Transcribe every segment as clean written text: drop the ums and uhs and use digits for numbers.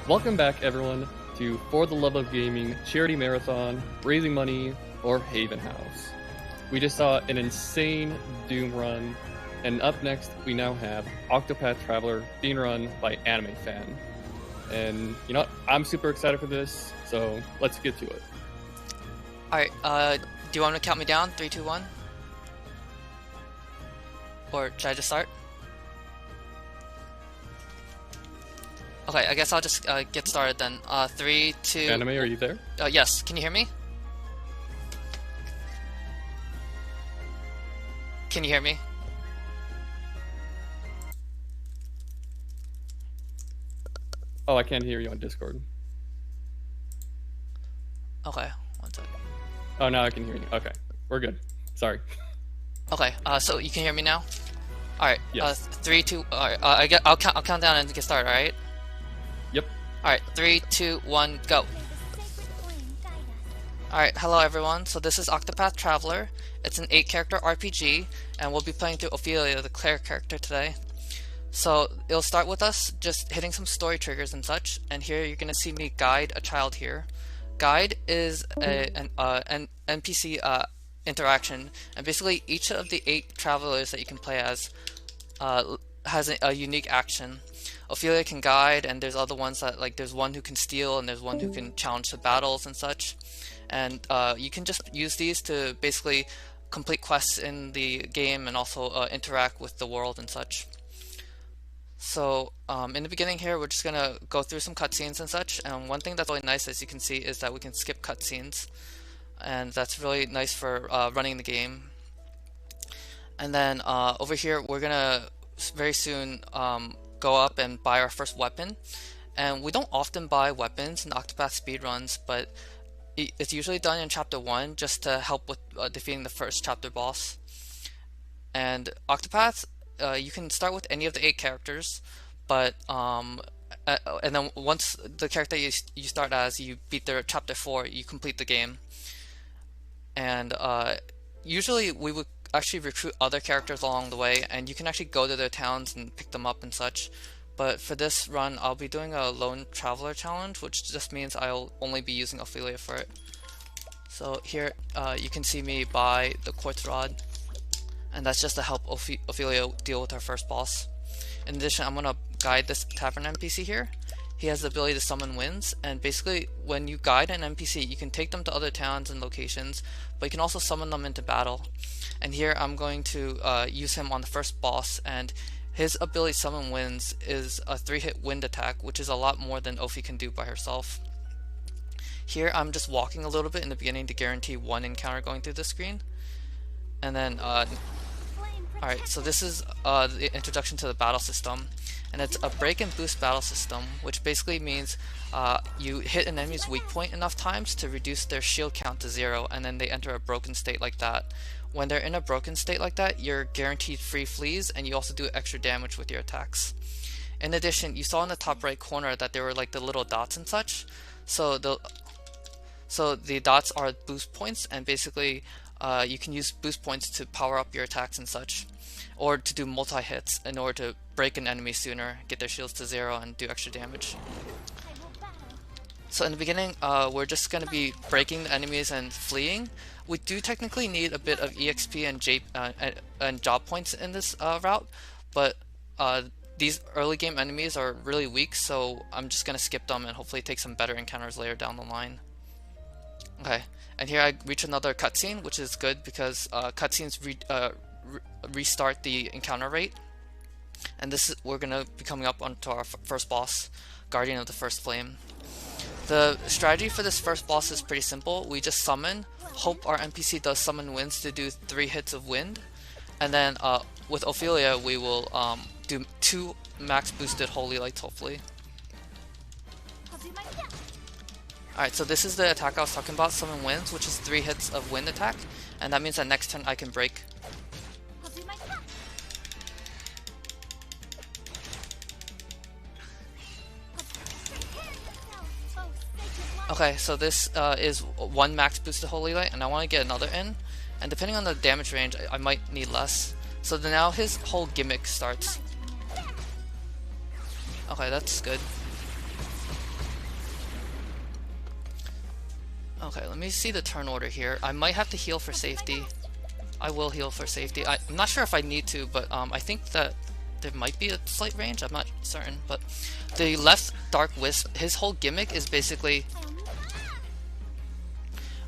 Welcome back, everyone, to For the Love of Gaming Charity Marathon, Raising Money for Haven House. We just saw an insane Doom run, and up next we now have Octopath Traveler being run by Anime Fan. And you know what? I'm super excited for this, so let's get to it. Alright, do you want to count me down? 3, 2, 1? Or should I just start? Okay, I guess I'll just get started then. 3, 2... Anime, are you there? Yes, can you hear me? Can you hear me? Oh, I can't hear you on Discord. Okay, one second. Oh, now I can hear you. Okay, we're good. Sorry. Okay, so you can hear me now? Alright, yes. 3, 2... Alright, I'll count down and get started, alright? Yep. Alright, 3, 2, 1, go! Alright, hello everyone. So this is Octopath Traveler. It's an 8-character RPG, and we'll be playing through Ophilia, the Claire character, today. So it'll start with us just hitting some story triggers and such, and here you're going to see me guide a child here. Guide is an NPC interaction, and basically each of the 8 travelers that you can play as has a unique action. Ophilia can guide, and there's other ones that, like, there's one who can steal, and there's one who can challenge to battles and such. And you can just use these to basically complete quests in the game and also interact with the world and such. So in the beginning here, we're just going to go through some cutscenes and such, and one thing that's really nice, as you can see, is that we can skip cutscenes, and that's really nice for running the game. And then over here, we're going to very soon go up and buy our first weapon. And we don't often buy weapons in Octopath speedruns, but it's usually done in Chapter 1 just to help with defeating the first chapter boss. And Octopath, you can start with any of the 8 characters, but and then once the character you start as, you beat their Chapter 4, you complete the game. And usually we would actually recruit other characters along the way, and you can actually go to their towns and pick them up and such. But for this run, I'll be doing a Lone Traveler challenge, which just means I'll only be using Ophilia for it. So here you can see me buy the Quartz Rod, and that's just to help Ophilia deal with our first boss. In addition, I'm going to guide this tavern NPC here. He has the ability to summon winds, and basically when you guide an NPC, you can take them to other towns and locations, but you can also summon them into battle. And here I'm going to use him on the first boss, and his ability Summon Winds is a 3-hit wind attack, which is a lot more than Ophi can do by herself. Here I'm just walking a little bit in the beginning to guarantee one encounter going through the screen. And then, alright, so this is the introduction to the battle system. And it's a break and boost battle system, which basically means you hit an enemy's weak point enough times to reduce their shield count to 0, and then they enter a broken state like that. When they're in a broken state like that, you're guaranteed free fleas, and you also do extra damage with your attacks. In addition, you saw in the top right corner that there were like the little dots and such. So the dots are boost points, and basically you can use boost points to power up your attacks and such, or to do multi-hits in order to break an enemy sooner, get their shields to 0, and do extra damage. So in the beginning, we're just going to be breaking the enemies and fleeing. We do technically need a bit of EXP and job points in this route, but these early game enemies are really weak, so I'm just going to skip them and hopefully take some better encounters later down the line. Okay, and here I reach another cutscene, which is good because cutscenes restart the encounter rate. And this is, we're going to be coming up onto our first boss, Guardian of the First Flame. The strategy for this first boss is pretty simple. We just summon, hope our NPC does summon winds to do 3 hits of wind, and then with Ophilia we will do 2 max boosted holy lights hopefully. Alright, so this is the attack I was talking about, summon winds, which is 3 hits of wind attack, and that means that next turn I can break. Okay, so this is 1 max boosted holy light, and I want to get another in, and depending on the damage range I might need less. So now his whole gimmick starts. Okay, that's good. Okay, let me see the turn order here. I might have to heal for safety. I will heal for safety. I'm not sure if I need to, but I think that there might be a slight range. I'm not certain, but the left Dark Wisp, his whole gimmick is basically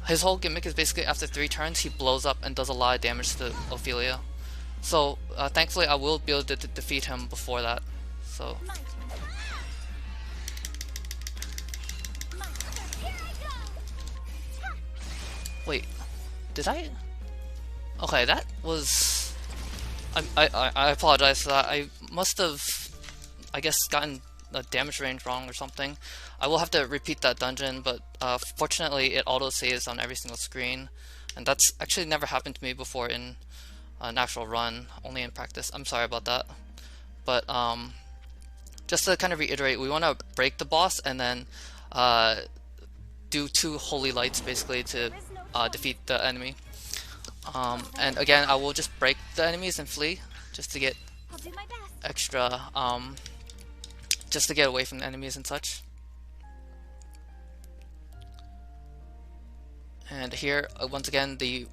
after 3 turns he blows up and does a lot of damage to Ophilia. So thankfully I will be able to defeat him before that. So wait, did I? Okay, that was. I apologize for that. I must have, I guess, gotten the damage range wrong or something. I will have to repeat that dungeon, but fortunately it auto saves on every single screen, and that's actually never happened to me before in an actual run, only in practice. I'm sorry about that. But just to kind of reiterate, we want to break the boss and then do 2 holy lights basically to defeat the enemy. And again, I will just break the enemies and flee just to get extra, just to get away from the enemies and such. And here, once again, we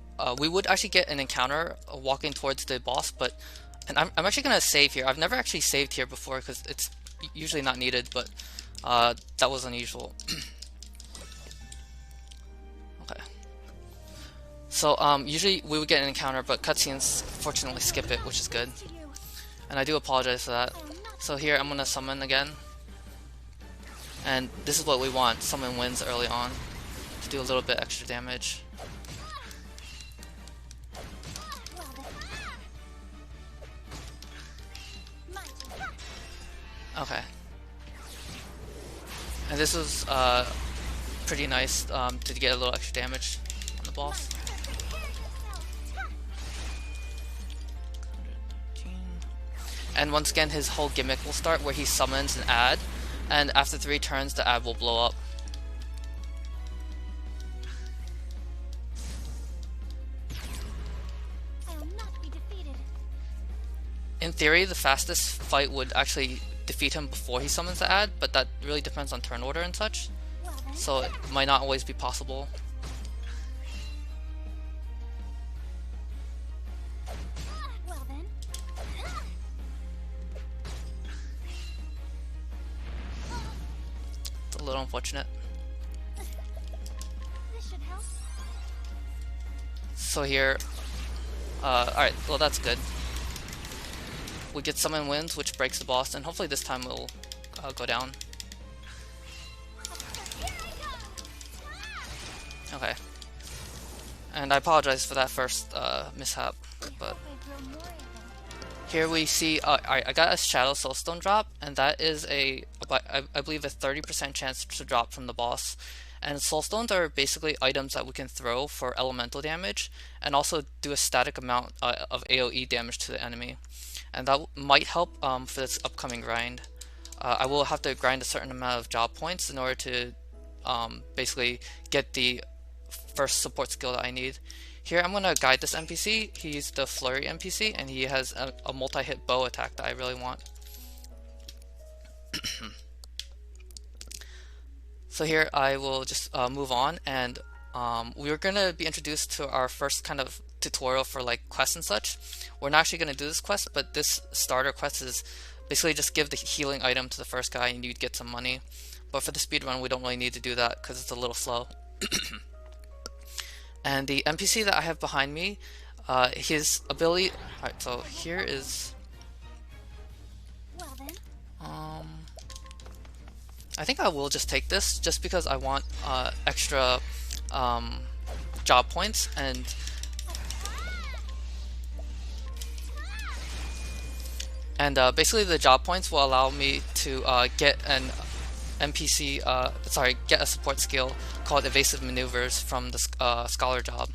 would actually get an encounter walking towards the boss, but I'm actually gonna save here. I've never actually saved here before because it's usually not needed, but that was unusual. Okay. So usually we would get an encounter, but cutscenes fortunately skip it, which is good. And I do apologize for that. So here I'm gonna summon again. And this is what we want, summon wins early on to do a little bit extra damage. Okay. And this was pretty nice to get a little extra damage on the boss. And once again, his whole gimmick will start where he summons an ad, and after 3 turns, the ad will blow up. In theory, the fastest fight would actually defeat him before he summons the ad, but that really depends on turn order and such, so it might not always be possible. It's a little unfortunate. So here, alright, well that's good. We get summon wins, which breaks the boss, and hopefully this time it'll go down. Okay. And I apologize for that first mishap, but here we see, I got a Shadow Soulstone drop, and that is I believe a 30% chance to drop from the boss. And Soulstones are basically items that we can throw for elemental damage, and also do a static amount of AoE damage to the enemy. And that might help for this upcoming grind. I will have to grind a certain amount of job points in order to basically get the first support skill that I need. Here I'm going to guide this NPC. He's the Flurry NPC, and he has a multi-hit bow attack that I really want. So here I will just move on, and we're going to be introduced to our first kind of tutorial for like quests and such. We're not actually going to do this quest, but this starter quest is basically just give the healing item to the first guy and you'd get some money. But for the speedrun we don't really need to do that because it's a little slow. And the NPC that I have behind me, his ability... Alright, so here is... I think I will just take this just because I want extra job points, and basically the job points will allow me to get an NPC, get a support skill called Evasive Maneuvers from the Scholar job.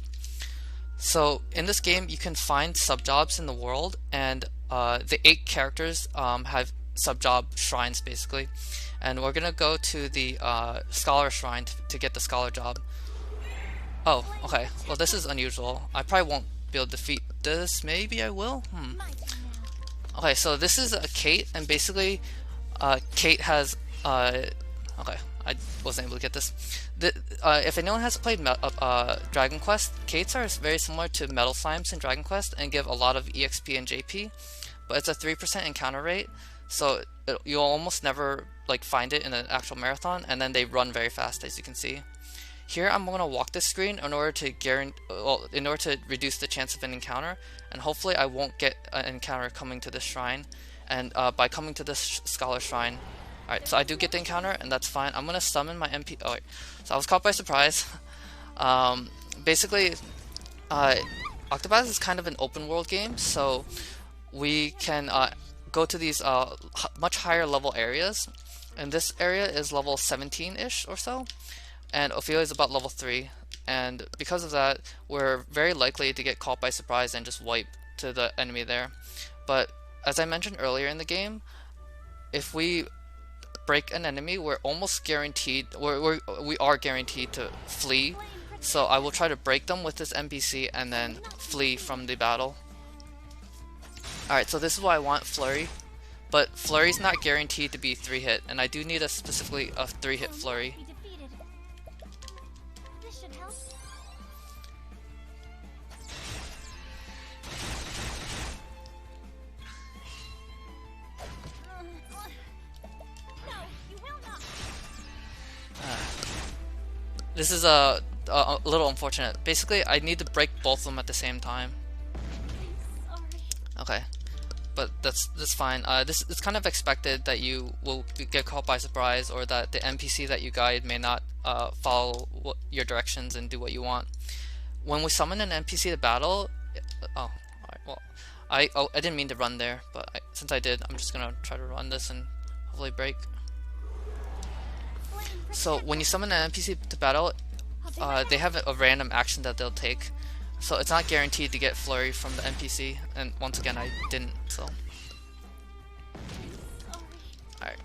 So in this game you can find sub-jobs in the world, and the 8 characters have sub-job shrines basically. And we're gonna go to the Scholar Shrine to get the Scholar job. Oh, okay. Well, this is unusual. I probably won't be able to defeat this. Maybe I will? Okay, so this is a Kate, and basically Kate has... okay, I wasn't able to get this. If anyone has played Dragon Quest, Kates are very similar to Metal Slimes in Dragon Quest and give a lot of EXP and JP, but it's a 3% encounter rate, so you'll almost never like find it in an actual marathon, and then they run very fast, as you can see. Here I'm going to walk this screen in order to reduce the chance of an encounter, and hopefully I won't get an encounter coming to this shrine. And by coming to this Scholar Shrine, alright, so I do get the encounter, and that's fine. I'm going to summon my MP. Oh wait, so I was caught by surprise. Basically, Octopath is kind of an open world game, so we can go to these much higher level areas, and this area is level 17-ish or so, and Ophilia is about level 3, and because of that we're very likely to get caught by surprise and just wipe to the enemy there. But as I mentioned earlier in the game, if we break an enemy, we're almost guaranteed, we are guaranteed to flee, so I will try to break them with this NPC and then flee from the battle. Alright, so this is why I want Flurry, but Flurry's not guaranteed to be 3-hit, and I do need specifically a 3-hit Flurry. This is a little unfortunate. Basically, I need to break both of them at the same time. Okay, but that's fine. It's kind of expected that you will get caught by surprise, or that the NPC that you guide may not follow your directions and do what you want. When we summon an NPC to battle, oh, alright, well, I didn't mean to run there, but since I did, I'm just gonna try to run this and hopefully break. So when you summon an NPC to battle, they have a random action that they'll take. So it's not guaranteed to get Flurry from the NPC, and once again I didn't, so. Alright.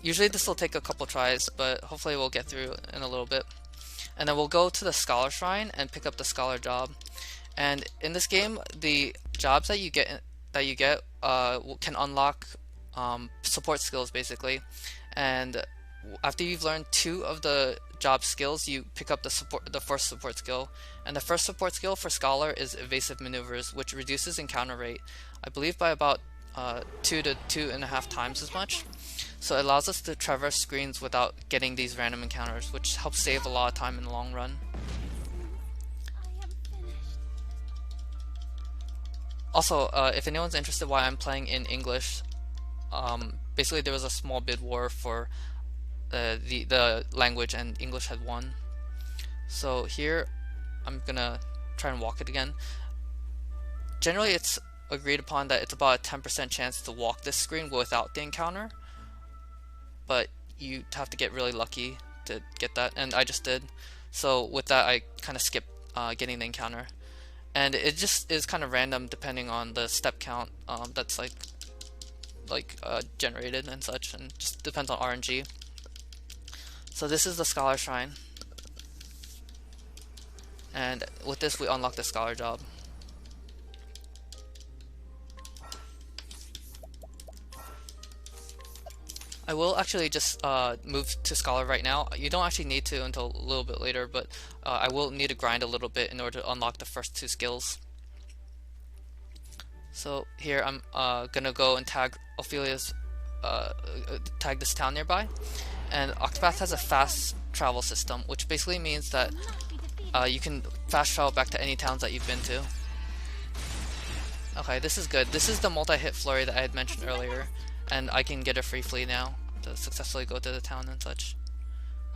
Usually this will take a couple tries, but hopefully we'll get through in a little bit. And then we'll go to the Scholar Shrine and pick up the Scholar job. And in this game, the jobs that you get can unlock support skills basically. And after you've learned 2 of the job skills, you pick up the first support skill. And the first support skill for Scholar is Evasive Maneuvers, which reduces encounter rate, I believe by about 2 to 2.5 times as much. So it allows us to traverse screens without getting these random encounters, which helps save a lot of time in the long run. Also, if anyone's interested why I'm playing in English, basically there was a small bid war for the language, and English had won. So here I'm gonna try and walk it again. Generally it's agreed upon that it's about a 10% chance to walk this screen without the encounter, but you have to get really lucky to get that, and I just did. So with that I kind of skipped getting the encounter, and it just is kind of random depending on the step count that's generated and such, and just depends on RNG. So this is the Scholar Shrine, and with this we unlock the Scholar job. I will actually just move to Scholar right now. You don't actually need to until a little bit later, but I will need to grind a little bit in order to unlock the first 2 skills. So here I'm gonna go and tag Ophilia's tag this town nearby. And Octopath has a fast travel system, which basically means that you can fast travel back to any towns that you've been to. Okay, this is good. This is the multi-hit Flurry that I had mentioned earlier, and I can get a free flee now to successfully go to the town and such.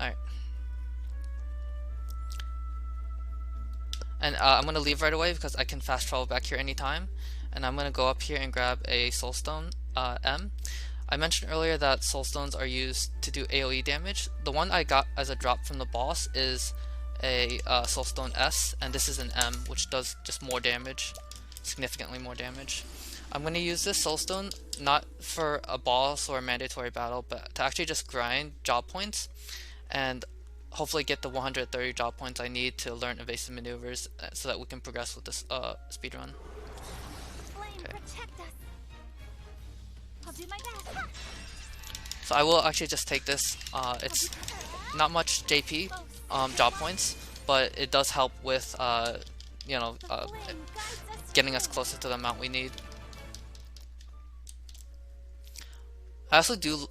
Alright. And I'm going to leave right away because I can fast travel back here anytime. And I'm going to go up here and grab a Soulstone M. I mentioned earlier that Soulstones are used to do AoE damage. The one I got as a drop from the boss is a Soulstone S, and this is an M, which does just more damage, significantly more damage. I'm going to use this Soulstone not for a boss or a mandatory battle, but to actually just grind job points and hopefully get the 130 job points I need to learn evasive maneuvers so that we can progress with this speedrun. Okay. So I will actually just take this. It's not much JP, job points, but it does help with, you know, getting us closer to the amount we need. I also do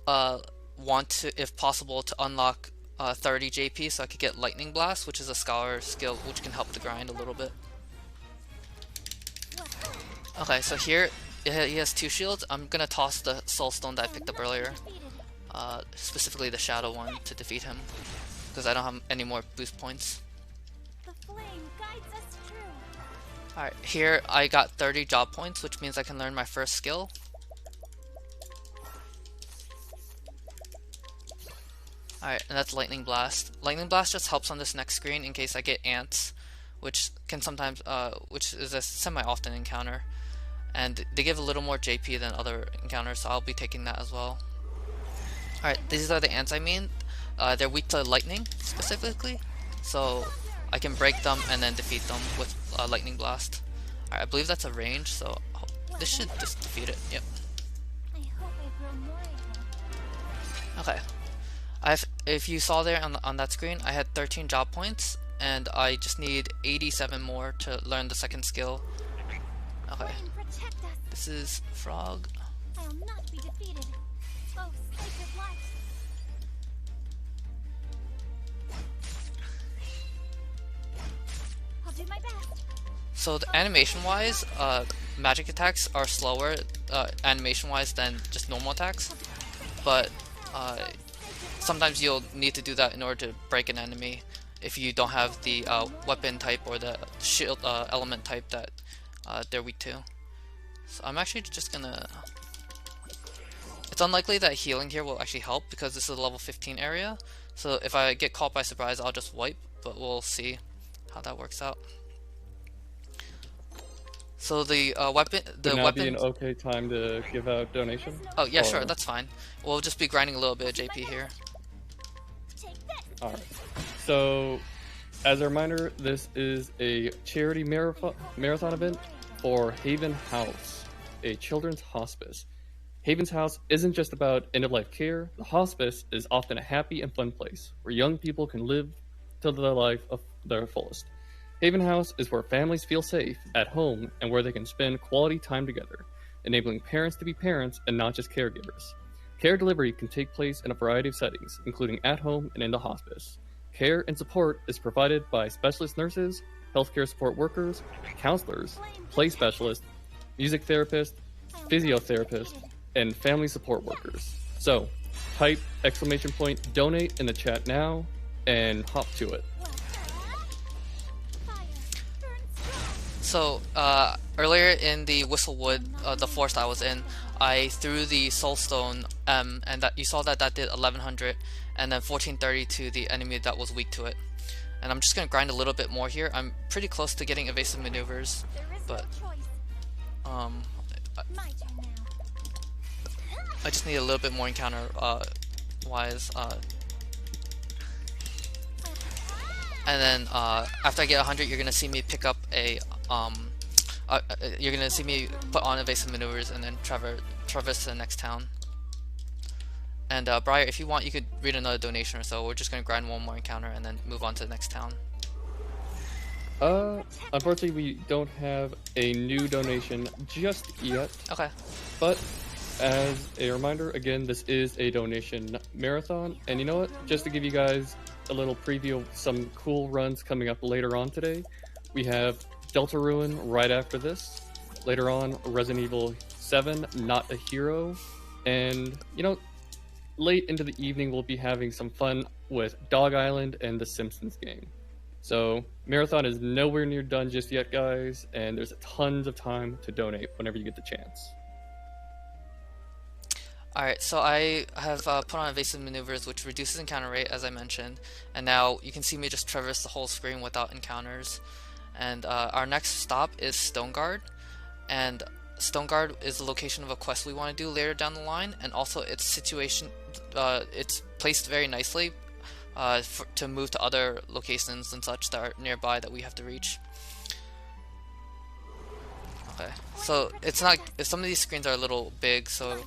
want to, if possible, to unlock 30 JP so I could get Lightning Blast, which is a Scholar skill which can help the grind a little bit. Okay, so here he has 2 shields. I'm gonna toss the Soul Stone that I picked up earlier, specifically the Shadow one, to defeat him, because I don't have any more boost points. Alright, here I got 30 job points, which means I can learn my first skill. Alright, and that's Lightning Blast. Lightning Blast just helps on this next screen in case I get ants, which can sometimes, which is a semi-often encounter. And they give a little more JP than other encounters, so I'll be taking that as well. Alright, these are the ants I mean. They're weak to lightning, specifically, so I can break them and then defeat them with Lightning Blast. Alright, I believe that's a range, so this should just defeat it. Yep. Okay. If you saw there on that screen, I had 13 job points, and I just need 87 more to learn the second skill. Okay. This is Frog. I'll not be defeated. Oh, sacred light. I'll do my best. So the animation-wise, magic attacks are slower animation-wise than just normal attacks, but sometimes you'll need to do that in order to break an enemy if you don't have the weapon type or the shield element type that they're weak to. So I'm actually just gonna... It's unlikely that healing here will actually help because this is a level 15 area, so if I get caught by surprise I'll just wipe, but we'll see how that works out. So the weapon... Would now be an okay time to give out donation? Oh yeah, sure, that's fine. We'll just be grinding a little bit of JP here. Alright, so as a reminder, this is a charity marathon event for Haven House, a children's hospice. Haven's House isn't just about end-of-life care. The hospice is often a happy and fun place where young people can live to their life of their fullest. Haven House is where families feel safe, at home, and where they can spend quality time together, enabling parents to be parents and not just caregivers. Care delivery can take place in a variety of settings, including at home and in the hospice. Care and support is provided by specialist nurses, healthcare support workers, counselors, play specialists, music therapists, physiotherapists, and family support workers. So, type !donate in the chat now and hop to it. So, earlier in the Whistlewood, the forest I was in, I threw the Soul Stone and that you saw that did 1100 and then 1430 to the enemy that was weak to it. And I'm just going to grind a little bit more here. I'm pretty close to getting evasive maneuvers, but I just need a little bit more encounter wise. And then after I get 100, you're going to see me pick up a you're gonna see me put on evasive maneuvers and then traverse to the next town. And Briar, if you want, you could read another donation or so. We're just gonna grind one more encounter and then move on to the next town. Unfortunately, we don't have a new donation just yet. Okay. But as a reminder, again, this is a donation marathon, and you know what? Just to give you guys a little preview of some cool runs coming up later on today, we have Delta Ruin right after this. Later on, Resident Evil 7, Not a Hero. And, you know, late into the evening, we'll be having some fun with Dog Island and the Simpsons game. So, Marathon is nowhere near done just yet, guys, and there's tons of time to donate whenever you get the chance. Alright, so I have put on evasive maneuvers, which reduces encounter rate, as I mentioned. And now you can see me just traverse the whole screen without encounters. And our next stop is Stoneguard, and Stoneguard is the location of a quest we want to do later down the line, and also its situation, it's placed very nicely to move to other locations and such that are nearby that we have to reach. Okay, so it's not, some of these screens are a little big, so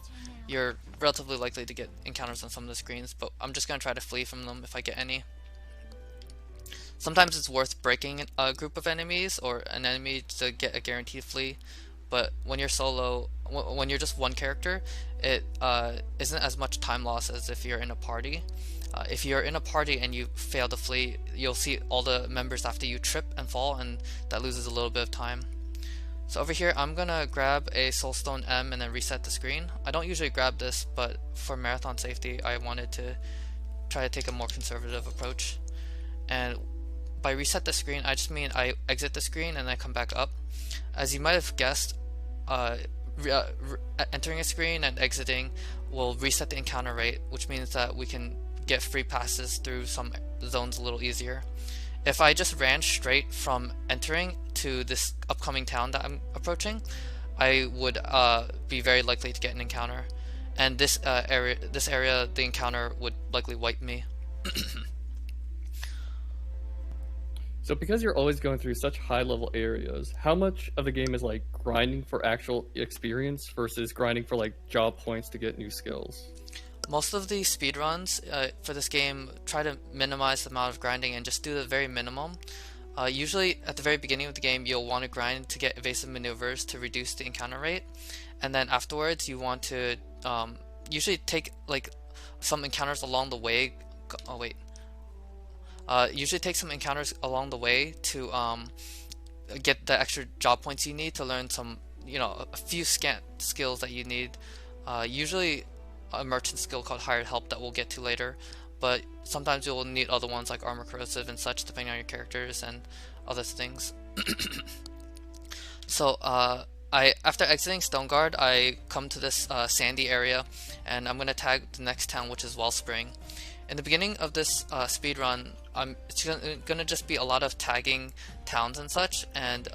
your relatively likely to get encounters on some of the screens, but I'm just going to try to flee from them if I get any. Sometimes it's worth breaking a group of enemies or an enemy to get a guaranteed flee, but when you're solo, when you're just one character, it isn't as much time loss as if you're in a party. If you're in a party and you fail to flee, you'll see all the members after you trip and fall, and that loses a little bit of time. So over here, I'm gonna grab a Soulstone M and then reset the screen. I don't usually grab this, but for marathon safety, I wanted to try to take a more conservative approach. And by reset the screen, I just mean I exit the screen and I come back up. As you might have guessed, entering a screen and exiting will reset the encounter rate, which means that we can get free passes through some zones a little easier. If I just ran straight from entering to this upcoming town that I'm approaching, I would be very likely to get an encounter, and this area, the encounter would likely wipe me. So because you're always going through such high level areas, how much of the game is like grinding for actual experience versus grinding for like job points to get new skills? Most of the speedruns for this game try to minimize the amount of grinding and just do the very minimum. Usually at the very beginning of the game, you'll want to grind to get evasive maneuvers to reduce the encounter rate, and then afterwards you want to usually take like some encounters along the way. Usually take some encounters along the way to get the extra job points you need to learn some, a few scant skills that you need. Usually a merchant skill called hired help that we'll get to later, but sometimes you'll need other ones like armor corrosive and such, depending on your characters and other things. So after exiting Stoneguard, I come to this sandy area, and I'm going to tag the next town, which is Wellspring. In the beginning of this speedrun, it's going to just be a lot of tagging towns and such, and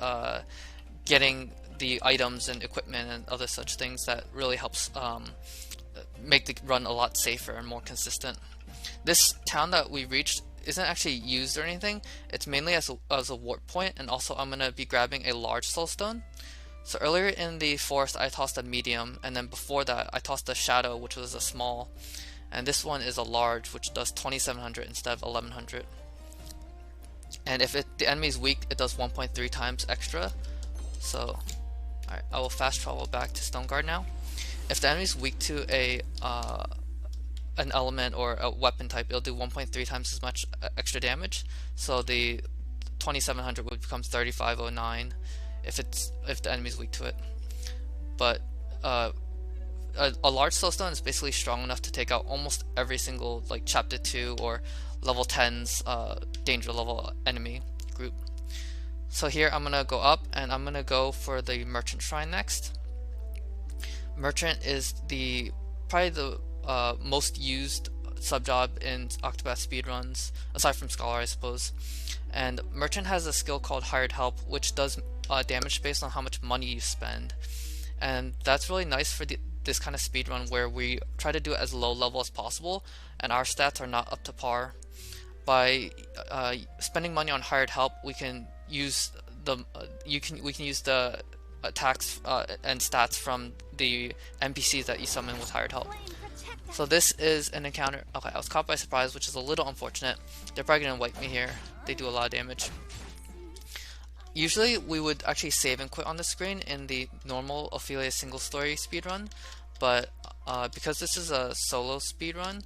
getting the items and equipment and other such things that really helps make the run a lot safer and more consistent. This town that we reached isn't actually used or anything. It's mainly as a warp point, and also I'm going to be grabbing a large soulstone. So earlier in the forest I tossed a medium, and then before that I tossed a shadow, which was a small, and this one is a large, which does 2700 instead of 1100. And if the enemy is weak, it does 1.3 times extra. So alright, I will fast travel back to Stoneguard now. If the enemy is weak to an element or a weapon type, it'll do 1.3 times as much extra damage. So the 2700 would become 3509 if the enemy is weak to it. But a large soulstone is basically strong enough to take out almost every single like chapter 2 or level 10's danger level enemy group. So here I'm gonna go up, and I'm gonna go for the merchant shrine next. Merchant is probably the most used subjob in Octopath speedruns, aside from Scholar, I suppose. And Merchant has a skill called Hired Help, which does damage based on how much money you spend. And that's really nice for this kind of speedrun where we try to do it as low level as possible, and our stats are not up to par. By spending money on Hired Help, we can use the attacks and stats from the NPCs that you summon with Hired Help. So this is an encounter. Okay, I was caught by surprise, which is a little unfortunate. They're probably gonna wipe me here. They do a lot of damage. Usually we would actually save and quit on the screen in the normal Ophilia single story speedrun, but because this is a solo speedrun,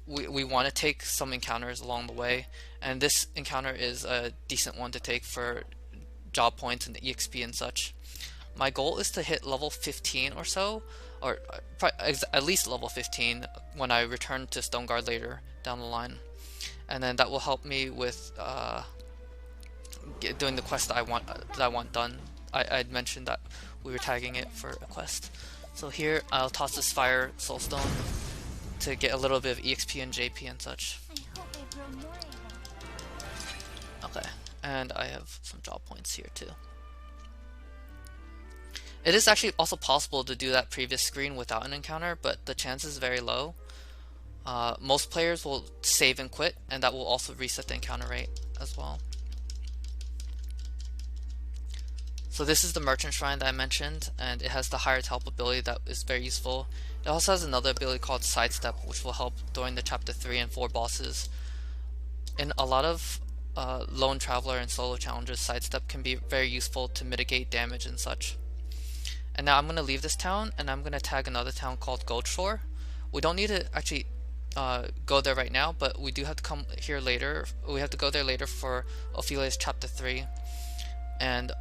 we want to take some encounters along the way, and this encounter is a decent one to take for job points and EXP and such. My goal is to hit level 15 or so, or at least level 15 when I return to Stoneguard later down the line, and then that will help me with doing the quest that I want done. I'd mentioned that we were tagging it for a quest. So here I'll toss this fire soulstone to get a little bit of EXP and JP and such. Okay, and I have some job points here too. It is actually also possible to do that previous screen without an encounter, but the chance is very low. Most players will save and quit, and that will also reset the encounter rate as well. So this is the merchant shrine that I mentioned, and it has the hired help ability that is very useful. It also has another ability called sidestep, which will help during the chapter 3 and 4 bosses. In a lot of lone traveler and solo challenges, sidestep can be very useful to mitigate damage and such. And now I'm going to leave this town, and I'm going to tag another town called Goldshore. We don't need to actually go there right now, but we do have to come here later. We have to go there later for Ophilia's chapter 3. And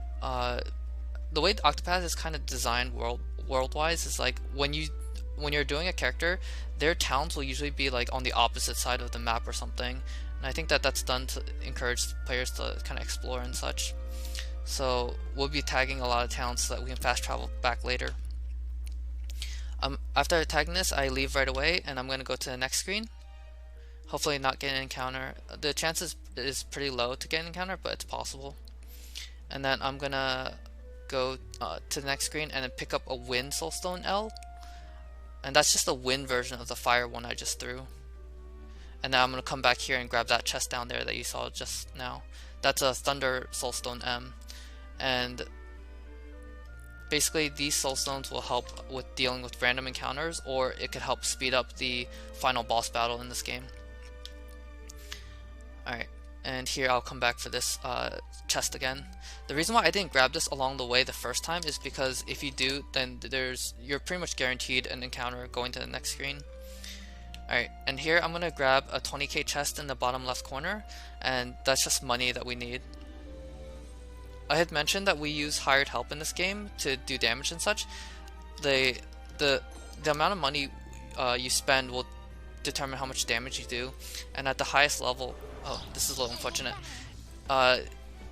the way Octopath is kind of designed world-wise is like when you're doing a character, their towns will usually be like on the opposite side of the map or something. And I think that that's done to encourage players to kind of explore and such. So we'll be tagging a lot of towns so that we can fast travel back later. After tagging this, I leave right away, and I'm going to go to the next screen. Hopefully not get an encounter. The chances is pretty low to get an encounter, but it's possible. And then I'm going to go to the next screen and then pick up a wind soulstone L. And that's just a wind version of the fire one I just threw. And now I'm going to come back here and grab that chest down there that you saw just now. That's a thunder soulstone M. And basically these soulstones will help with dealing with random encounters, or it could help speed up the final boss battle in this game. Alright, and here I'll come back for this chest again. The reason why I didn't grab this along the way the first time is because if you do, then you're pretty much guaranteed an encounter going to the next screen. Alright, and here I'm going to grab a 20k chest in the bottom left corner, and that's just money that we need. I had mentioned that we use hired help in this game to do damage and such. The amount of money you spend will determine how much damage you do, and at the highest level, oh, this is a little unfortunate.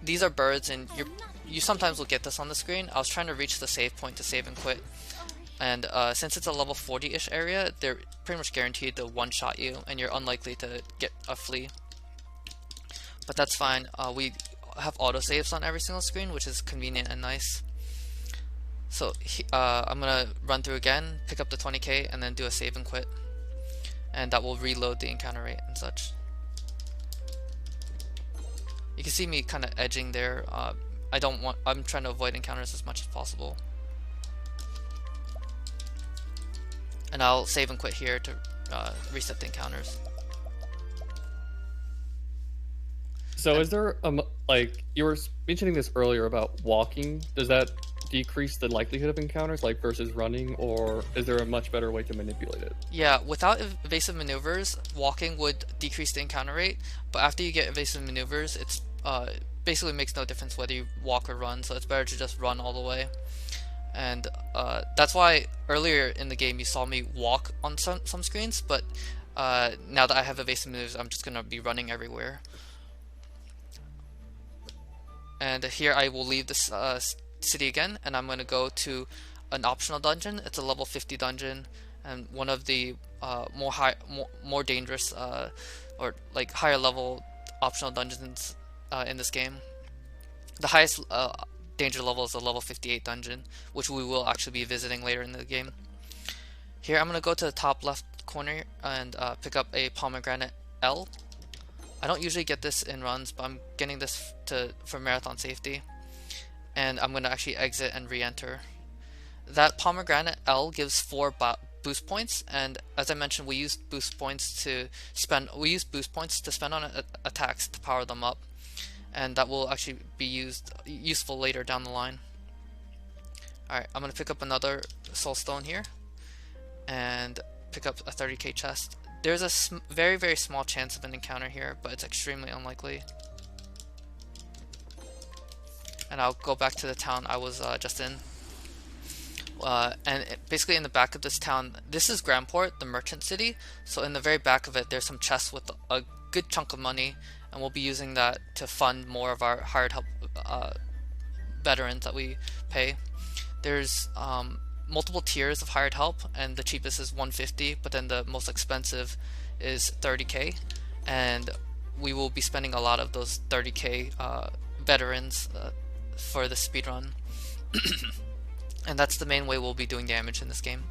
These are birds, and you sometimes will get this on the screen. I was trying to reach the save point to save and quit, and since it's a level 40-ish area, they're pretty much guaranteed to one-shot you, and you're unlikely to get a flea. But that's fine. We have autosaves on every single screen, which is convenient and nice. So I'm gonna run through again, pick up the 20k, and then do a save and quit, and that will reload the encounter rate and such. You can see me kind of edging there. I'm trying to avoid encounters as much as possible, and I'll save and quit here to reset the encounters. So is there like you were mentioning this earlier about walking? Does that decrease the likelihood of encounters, like versus running, or is there a much better way to manipulate it? Yeah, without evasive maneuvers, walking would decrease the encounter rate, but after you get evasive maneuvers, it's basically makes no difference whether you walk or run, so it's better to just run all the way. And that's why earlier in the game you saw me walk on some screens, but now that I have evasive maneuvers, I'm just gonna be running everywhere. And here I will leave this city again, and I'm going to go to an optional dungeon. It's a level 50 dungeon, and one of the more dangerous or like higher level optional dungeons in this game. The highest danger level is a level 58 dungeon, which we will actually be visiting later in the game. Here I'm going to go to the top left corner and pick up a pomegranate L. I don't usually get this in runs, but I'm getting this for marathon safety. And I'm going to actually exit and re-enter. That pomegranate L gives 4 boost points, and as I mentioned, we use boost points to spend. On attacks to power them up, and that will actually be useful later down the line. All right, I'm going to pick up another soulstone here, and pick up a 30k chest. There's a very, very small chance of an encounter here, but it's extremely unlikely. And I'll go back to the town I was just in. Basically in the back of this town, this is Grandport, the merchant city. So in the very back of it, there's some chests with a good chunk of money, and we'll be using that to fund more of our hired help veterans that we pay. There's multiple tiers of hired help, and the cheapest is 150, but then the most expensive is 30k, and we will be spending a lot of those 30k veterans for the speedrun. And that's the main way we'll be doing damage in this game.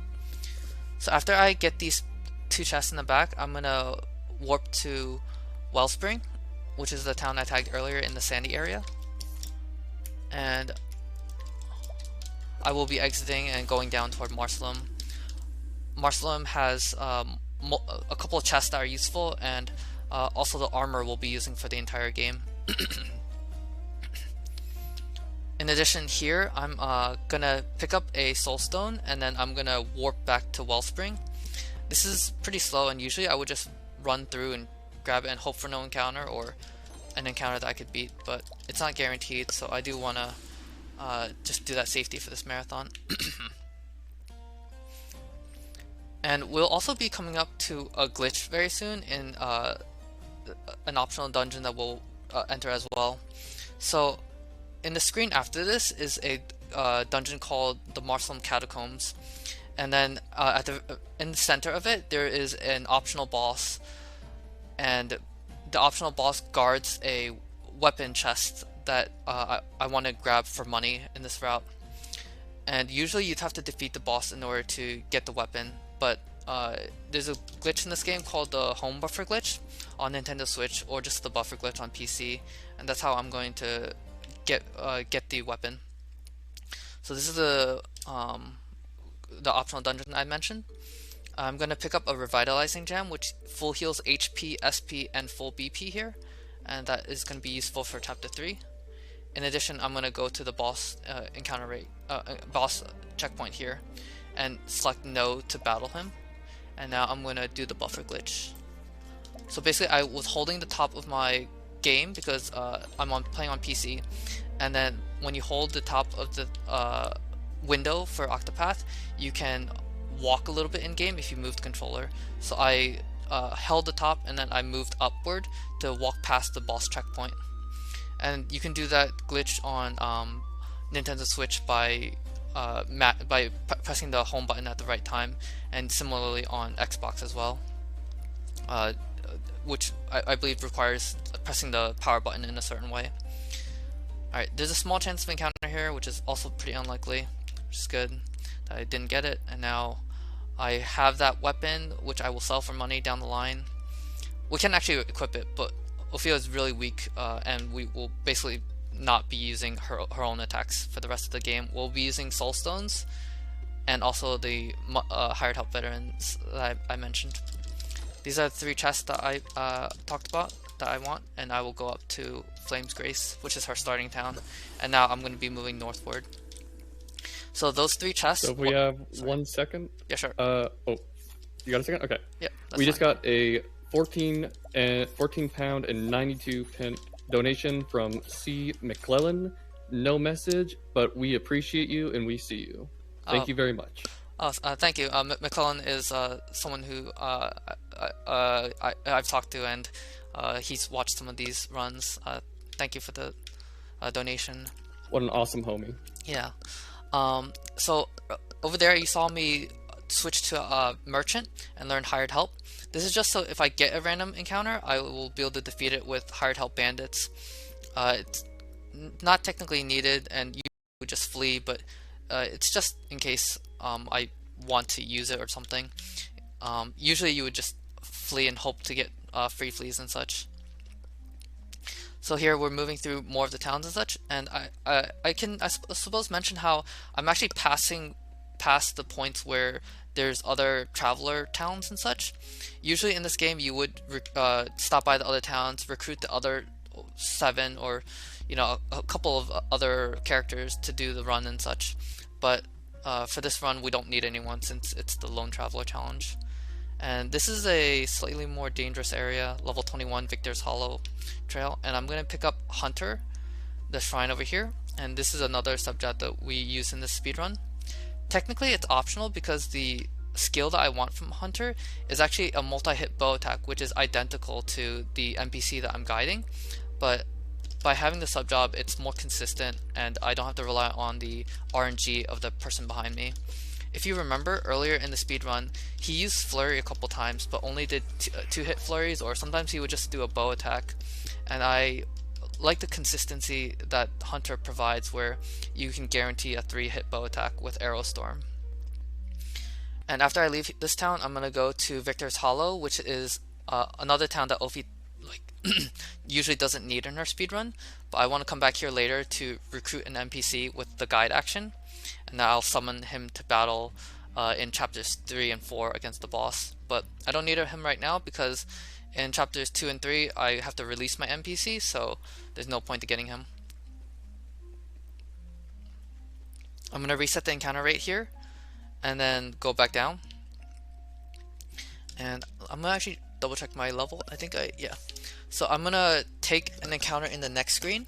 So after I get these 2 chests in the back, I'm gonna warp to Wellspring, which is the town I tagged earlier in the sandy area, and I will be exiting and going down toward Marcelum. Marcelum has a couple of chests that are useful, and also the armor we'll be using for the entire game. In addition, here I'm gonna pick up a soulstone, and then I'm gonna warp back to Wellspring. This is pretty slow, and usually I would just run through and grab it and hope for no encounter or an encounter that I could beat, but it's not guaranteed, so I do want to just do that safety for this marathon. And we'll also be coming up to a glitch very soon in an optional dungeon that we'll enter as well. So in the screen after this is a dungeon called the Marcelum Catacombs, and then in the center of it there is an optional boss, and the optional boss guards a weapon chest that I want to grab for money in this route. And usually you'd have to defeat the boss in order to get the weapon, but there's a glitch in this game called the home buffer glitch on Nintendo Switch, or just the buffer glitch on PC, and that's how I'm going to get the weapon. So this is the optional dungeon I mentioned. I'm going to pick up a revitalizing gem, which full heals HP, SP, and full BP here, and that is going to be useful for chapter 3. In addition, I'm going to go to the boss boss checkpoint here and select no to battle him, and now I'm going to do the buffer glitch. So basically I was holding the top of my game because I'm playing on PC, and then when you hold the top of the window for Octopath, you can walk a little bit in game if you move the controller. So I held the top and then I moved upward to walk past the boss checkpoint. And you can do that glitch on Nintendo Switch by pressing the home button at the right time, and similarly on Xbox as well, which I believe requires pressing the power button in a certain way. Alright, there's a small chance of encounter here, which is also pretty unlikely, which is good that I didn't get it, and now I have that weapon, which I will sell for money down the line. We can actually equip it, but Ophilia is really weak, and we will basically not be using her own attacks for the rest of the game. We'll be using soul stones and also the hired help veterans that I mentioned. These are the 3 chests that I talked about that I want, and I will go up to Flame's Grace, which is her starting town, and now I'm going to be moving northward. So those 3 chests. So if we have 1 second. Yeah, sure. Oh, you got a second? Okay. Yeah. We just got a 14 pound and 92 pence donation from C. McClellan. No message, but we appreciate you and we see you. Thank you very much. Thank you. McClellan is someone who I've talked to, and he's watched some of these runs. Thank you for the donation. What an awesome homie. Yeah. So over there you saw me switch to merchant and learn hired help. This is just so if I get a random encounter, I will be able to defeat it with hired help bandits. It's not technically needed, and you would just flee, but it's just in case I want to use it or something. Usually you would just flee and hope to get free fleas and such. So here we're moving through more of the towns and such, and I suppose mention how I'm actually passing past the points where there's other traveler towns and such. Usually in this game you would stop by the other towns, recruit the other 7 or a couple of other characters to do the run and such, but for this run we don't need anyone since it's the Lone Traveler challenge. And this is a slightly more dangerous area, level 21 Victor's Hollow trail, and I'm going to pick up Hunter, the shrine over here, and this is another subject that we use in this speedrun. Technically it's optional because the skill that I want from Hunter is actually a multi-hit bow attack, which is identical to the NPC that I'm guiding, but by having the sub job it's more consistent and I don't have to rely on the RNG of the person behind me. If you remember earlier in the speedrun, he used flurry a couple times but only did 2-hit flurries, or sometimes he would just do a bow attack, and I like the consistency that Hunter provides where you can guarantee a 3-hit bow attack with Arrow Storm. And after I leave this town, I'm going to go to Victor's Hollow, which is another town that Ophi usually doesn't need in her speedrun, but I want to come back here later to recruit an NPC with the guide action, and now I'll summon him to battle in chapters 3 and 4 against the boss. But I don't need him right now because in chapters 2 and 3 I have to release my NPC, so there's no point to getting him. I'm gonna reset the encounter rate here and then go back down. And I'm gonna actually double check my level. Yeah. So I'm gonna take an encounter in the next screen.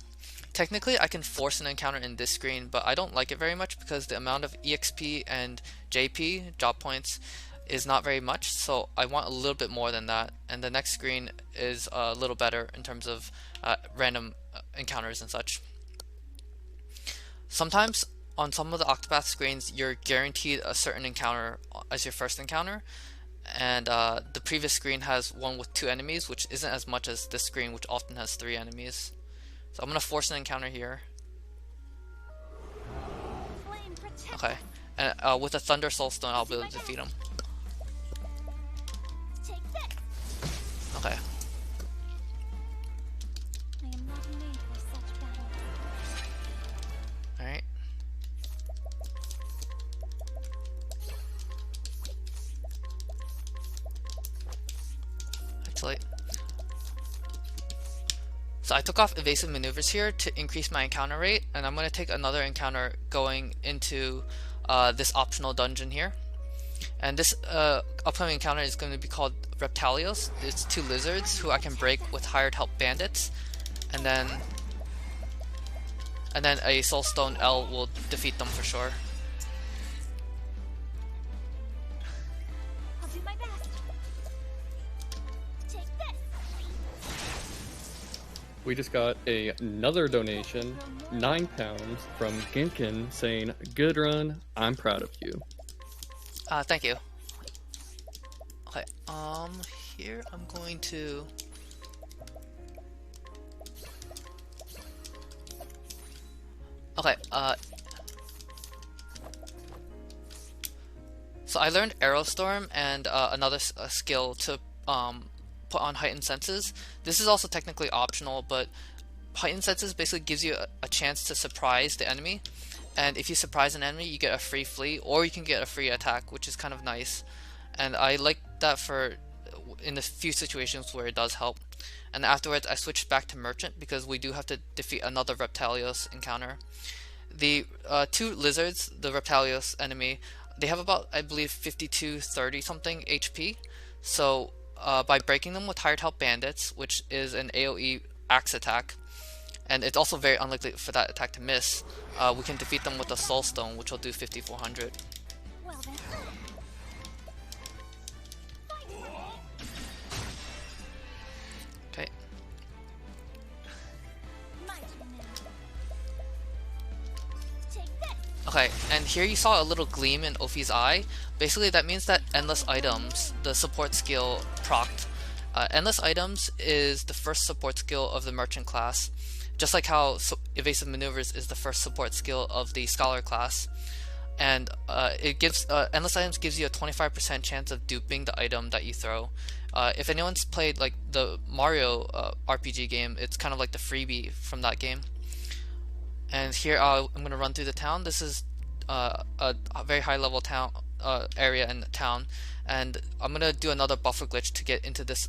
Technically I can force an encounter in this screen, but I don't like it very much because the amount of EXP and JP, job points, is not very much, so I want a little bit more than that, and the next screen is a little better in terms of random encounters and such. Sometimes on some of the Octopath screens you're guaranteed a certain encounter as your first encounter, and the previous screen has one with 2 enemies, which isn't as much as this screen, which often has 3 enemies. So I'm gonna force an encounter here. Okay, and with a Thunder Soulstone I'll be able to defeat him. Okay. Alright. Actually, so I took off evasive maneuvers here to increase my encounter rate, and I'm going to take another encounter going into this optional dungeon here. And this upcoming encounter is going to be called Reptalios. It's 2 lizards who I can break with hired help bandits, and then a Soulstone L will defeat them for sure. I'll do my best. Take this. We just got another donation, £9 from Ginkin, saying, "Good run, I'm proud of you." Thank you. Okay, here I'm going to... Okay, so I learned Aerostorm and another skill to put on Heightened Senses. This is also technically optional, but Heightened Senses basically gives you a chance to surprise the enemy. And if you surprise an enemy, you get a free flee, or you can get a free attack, which is kind of nice. And I like that for in the few situations where it does help. And afterwards, I switched back to Merchant because we do have to defeat another Reptalios encounter. The 2 lizards, the Reptalios enemy, they have about, I believe, 52-30 something HP. So by breaking them with hired help bandits, which is an AoE axe attack, and it's also very unlikely for that attack to miss, we can defeat them with a Soulstone, which will do 5400. Well then. Okay. My turn now. Take this. Okay, and here you saw a little gleam in Ophi's eye. Basically that means that Endless Items, the support skill, procced. Endless Items is the first support skill of the Merchant class, just like how Evasive Maneuvers is the first support skill of the Scholar class. And it gives Endless Items gives you a 25% chance of duping the item that you throw. If anyone's played like the Mario RPG game, it's kind of like the freebie from that game. And here I'm going to run through the town. This is a very high level town area in the town, and I'm going to do another buffer glitch to get into this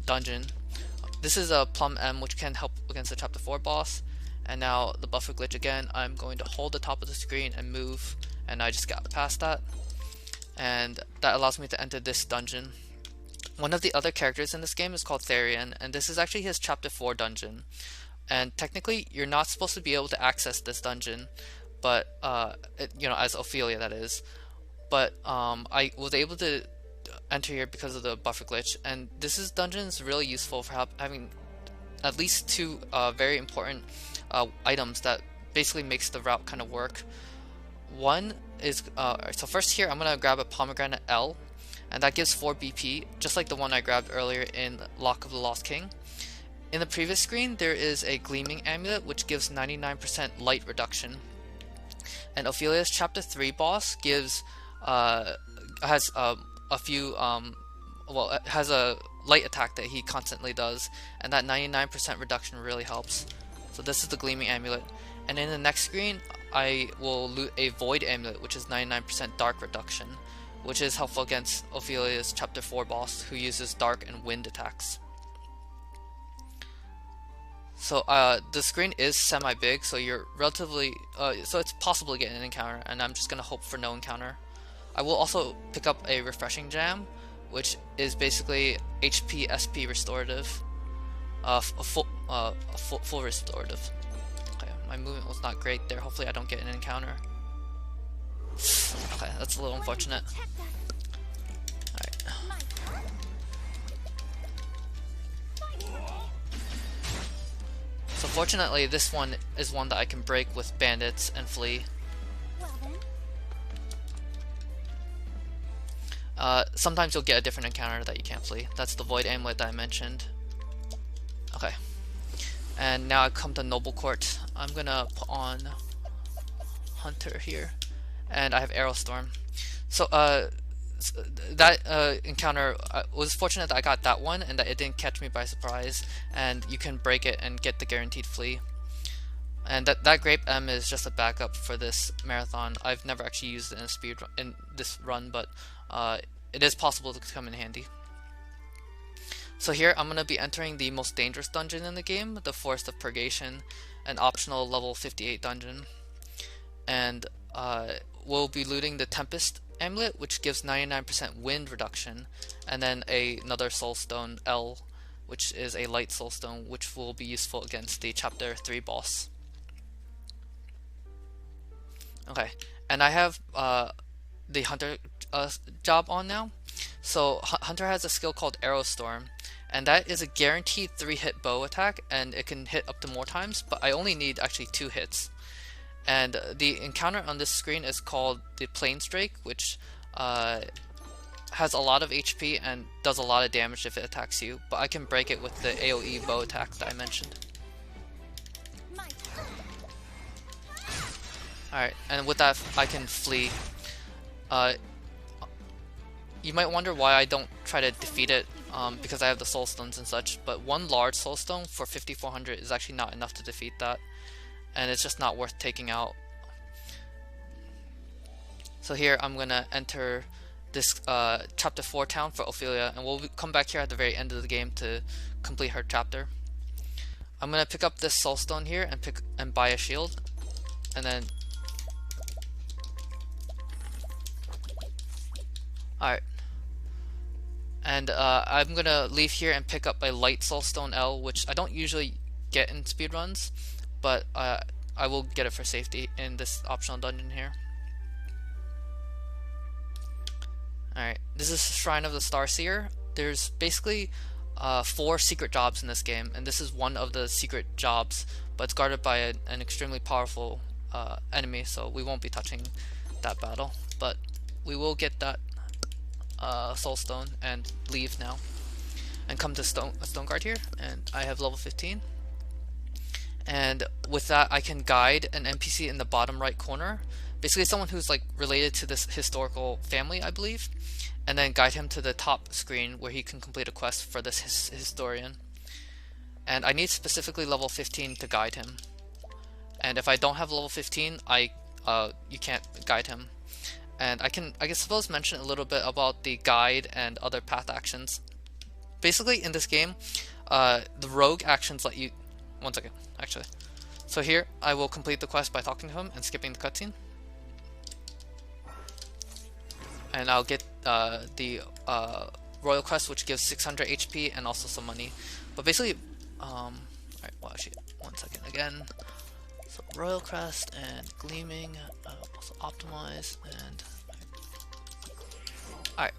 dungeon. This is a Plum M, which can help against the chapter 4 boss. And now the buffer glitch again, I'm going to hold the top of the screen and move, and I just got past that. And that allows me to enter this dungeon. One of the other characters in this game is called Therian, and this is actually his chapter 4 dungeon. And technically you're not supposed to be able to access this dungeon, but you know, as Ophilia that is. But I was able to enter here because of the buffer glitch, and this dungeon is really useful for having at least 2 very important items that basically makes the route kind of work. One is so first here I'm gonna grab a Pomegranate L, and that gives 4 BP, just like the one I grabbed earlier in Lock of the Lost King. In the previous screen there is a Gleaming Amulet which gives 99% light reduction, and Ophilia's chapter 3 boss gives has a few well, it has a light attack that he constantly does, and that 99% reduction really helps. So this is the Gleaming Amulet. And in the next screen I will loot a Void Amulet, which is 99% Dark Reduction, which is helpful against Ophilia's Chapter 4 boss, who uses Dark and Wind attacks. So the screen is semi-big, so you're relatively, so it's possible to get an encounter, and I'm just going to hope for no encounter. I will also pick up a Refreshing Jam, which is basically HP SP restorative, a full restorative. Okay, my movement was not great there. Hopefully I don't get an encounter. Okay, that's a little unfortunate. Alright. So fortunately this one is one that I can break with bandits and flee. Sometimes you'll get a different encounter that you can't flee. That's the Void Amulet that I mentioned. Okay. And now I come to Noble Court. I'm gonna put on Hunter here. And I have Aerostorm. So that encounter was fortunate that I got that one and that it didn't catch me by surprise. And you can break it and get the guaranteed flee. And that Grape M is just a backup for this marathon. I've never actually used it in a speed run, in this run, but it is possible to come in handy. So here I'm going to be entering the most dangerous dungeon in the game, the Forest of Purgation, an optional level 58 dungeon. And we'll be looting the Tempest Amulet, which gives 99% wind reduction, and then another Soulstone L, which is a light Soulstone, which will be useful against the Chapter 3 boss. Okay, and I have the Hunter job on now. So Hunter has a skill called Aerostorm, and that is a guaranteed 3-hit bow attack, and it can hit up to more times, but I only need actually 2 hits. And the encounter on this screen is called the Plains Drake, which has a lot of HP and does a lot of damage if it attacks you, but I can break it with the AoE bow attack that I mentioned. Alright, and with that I can flee. You might wonder why I don't try to defeat it, because I have the soul stones and such, but one large soul stone for 5400 is actually not enough to defeat that, and it's just not worth taking out. So here I'm gonna enter this chapter 4 town for Ophilia, and we'll come back here at the very end of the game to complete her chapter. I'm gonna pick up this soulstone here and buy a shield, and then alright. And I'm gonna leave here and pick up a light soulstone L, which I don't usually get in speedruns, but I will get it for safety in this optional dungeon here. Alright, this is Shrine of the Starseer. There's basically 4 secret jobs in this game, and this is one of the secret jobs, but it's guarded by an extremely powerful enemy, so we won't be touching that battle, but we will get that soulstone and leave now and come to Stoneguard here, and I have level 15, and with that I can guide an NPC in the bottom right corner, basically someone who's like related to this historical family, I believe, and then guide him to the top screen where he can complete a quest for this historian. And I need specifically level 15 to guide him, and if I don't have level 15 you can't guide him. And I suppose mention a little bit about the guide and other path actions. Basically in this game, the rogue actions let you... One second, actually. So here, I will complete the quest by talking to him and skipping the cutscene. And I'll get the royal quest, which gives 600 HP and also some money. But basically, alright, well actually, one second again. So royal crest and gleaming, also optimize, and alright,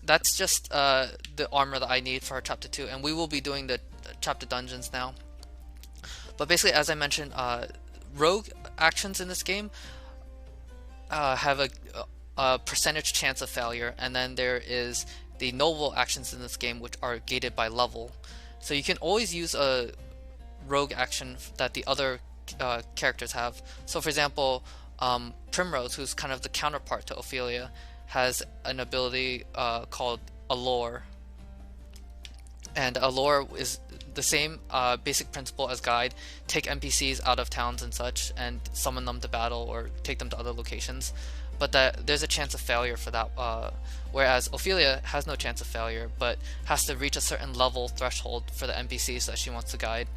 that's just the armor that I need for our chapter 2, and we will be doing the chapter dungeons now. But basically, as I mentioned, rogue actions in this game have a percentage chance of failure, and then there is the noble actions in this game, which are gated by level. So you can always use a rogue action that the other characters have. So for example, Primrose, who's kind of the counterpart to Ophilia, has an ability called Allure, and Allure the same basic principle as Guide. Take NPCs out of towns and such and summon them to battle or take them to other locations, but that there's a chance of failure for that, whereas Ophilia has no chance of failure but has to reach a certain level threshold for the NPCs that she wants to guide.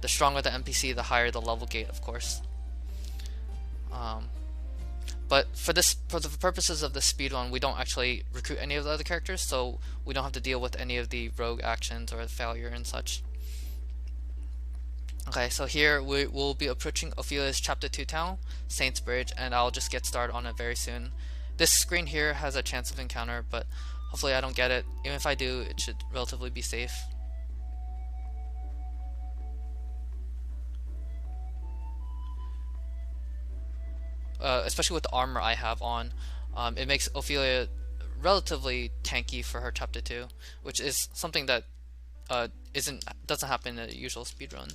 The stronger the NPC, the higher the level gate, of course. But for the purposes of the speedrun, we don't actually recruit any of the other characters, so we don't have to deal with any of the rogue actions or failure and such. Okay, so here we will be approaching Ophilia's Chapter 2 town, Saints Bridge, and I'll just get started on it very soon. This screen here has a chance of encounter, but hopefully I don't get it. Even if I do, it should relatively be safe. Especially with the armor I have on, it makes Ophilia relatively tanky for her Chapter 2, which is something that doesn't happen in a usual speedrun.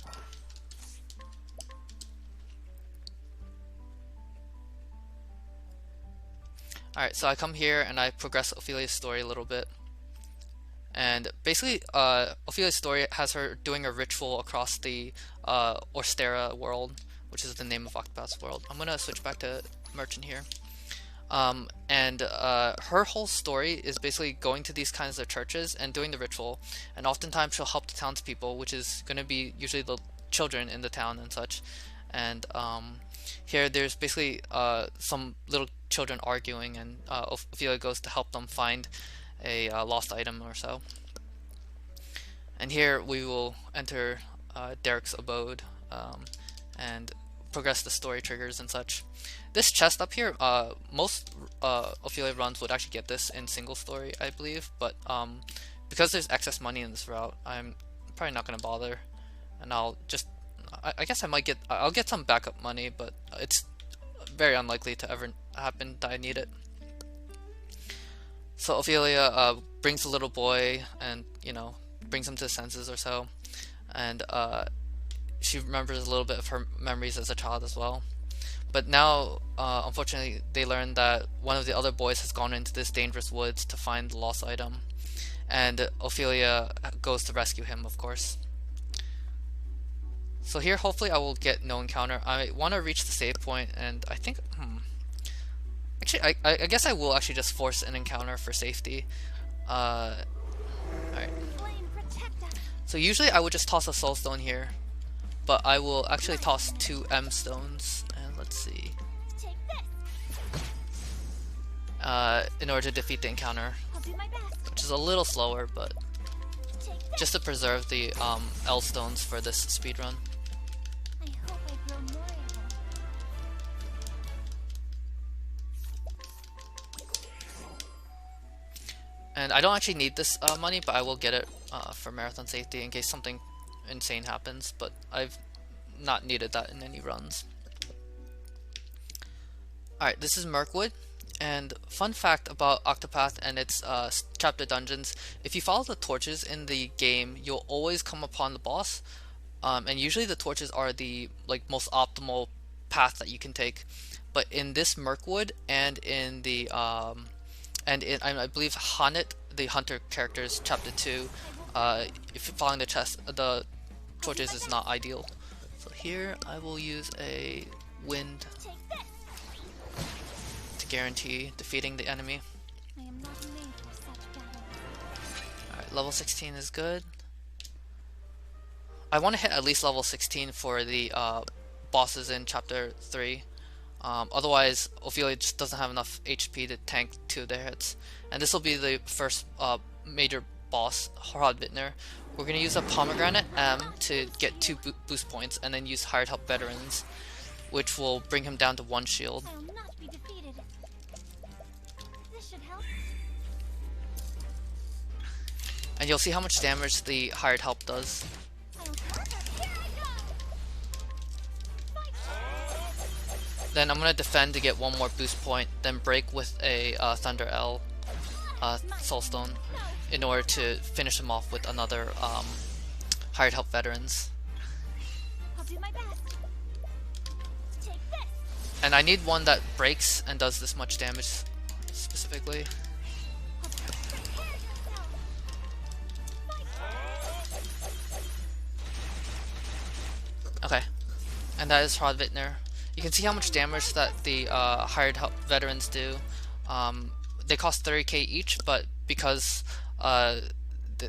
Alright, so I come here and I progress Ophilia's story a little bit. And basically, Ophilia's story has her doing a ritual across the Orstera world, which is the name of Octopath's world. I'm gonna switch back to Merchant here. Her whole story is basically going to these kinds of churches and doing the ritual, and oftentimes she'll help the townspeople, which is gonna be usually the children in the town and such. And here there's basically some little children arguing, and Ophilia goes to help them find a lost item or so. And here we will enter Derek's abode and progress the story triggers and such. This chest up here, most Ophilia runs would actually get this in single story, I believe, but because there's excess money in this route, I'm probably not going to bother, and I'll just, I guess I'll get some backup money, but it's very unlikely to ever happen that I need it. So Ophilia brings the little boy and, brings him to his senses or so, and she remembers a little bit of her memories as a child as well. But now, unfortunately, they learn that one of the other boys has gone into this dangerous woods to find the lost item, and Ophilia goes to rescue him, of course. So here, hopefully, I will get no encounter. I want to reach the save point, and I think, actually, I guess I will actually just force an encounter for safety. Alright. So usually I would just toss a soul stone here, but I will actually toss 2 M stones, and let's see, in order to defeat the encounter, which is a little slower, but just to preserve the L stones for this speedrun. And I don't actually need this money, but I will get it for marathon safety in case something insane happens, but I've not needed that in any runs. Alright, this is Mirkwood, and fun fact about Octopath and its chapter dungeons, if you follow the torches in the game, you'll always come upon the boss, and usually the torches are the most optimal path that you can take. But in this Mirkwood and in the I believe Hanit, the hunter character's Chapter 2, if you're following the torches is not ideal. So here I will use a wind to guarantee defeating the enemy. Alright, level 16 is good. I want to hit at least level 16 for the bosses in Chapter 3. Otherwise, Ophilia just doesn't have enough HP to tank 2 of their hits. And this will be the first major boss, Hrodvitner. We're going to use a Pomegranate M to get 2 boost points, and then use Hired Help Veterans, which will bring him down to 1 shield. I will not be defeated. This should help. And you'll see how much damage the Hired Help does. Then I'm going to defend to get 1 more boost point, then break with a Thunder L Soulstone in order to finish him off with another Hired Help Veterans. I'll do my best. Take this. And I need one that breaks and does this much damage specifically. Okay, and that is Hrodvitner. You can see how much damage that the hired help veterans do. They cost 30k each, but because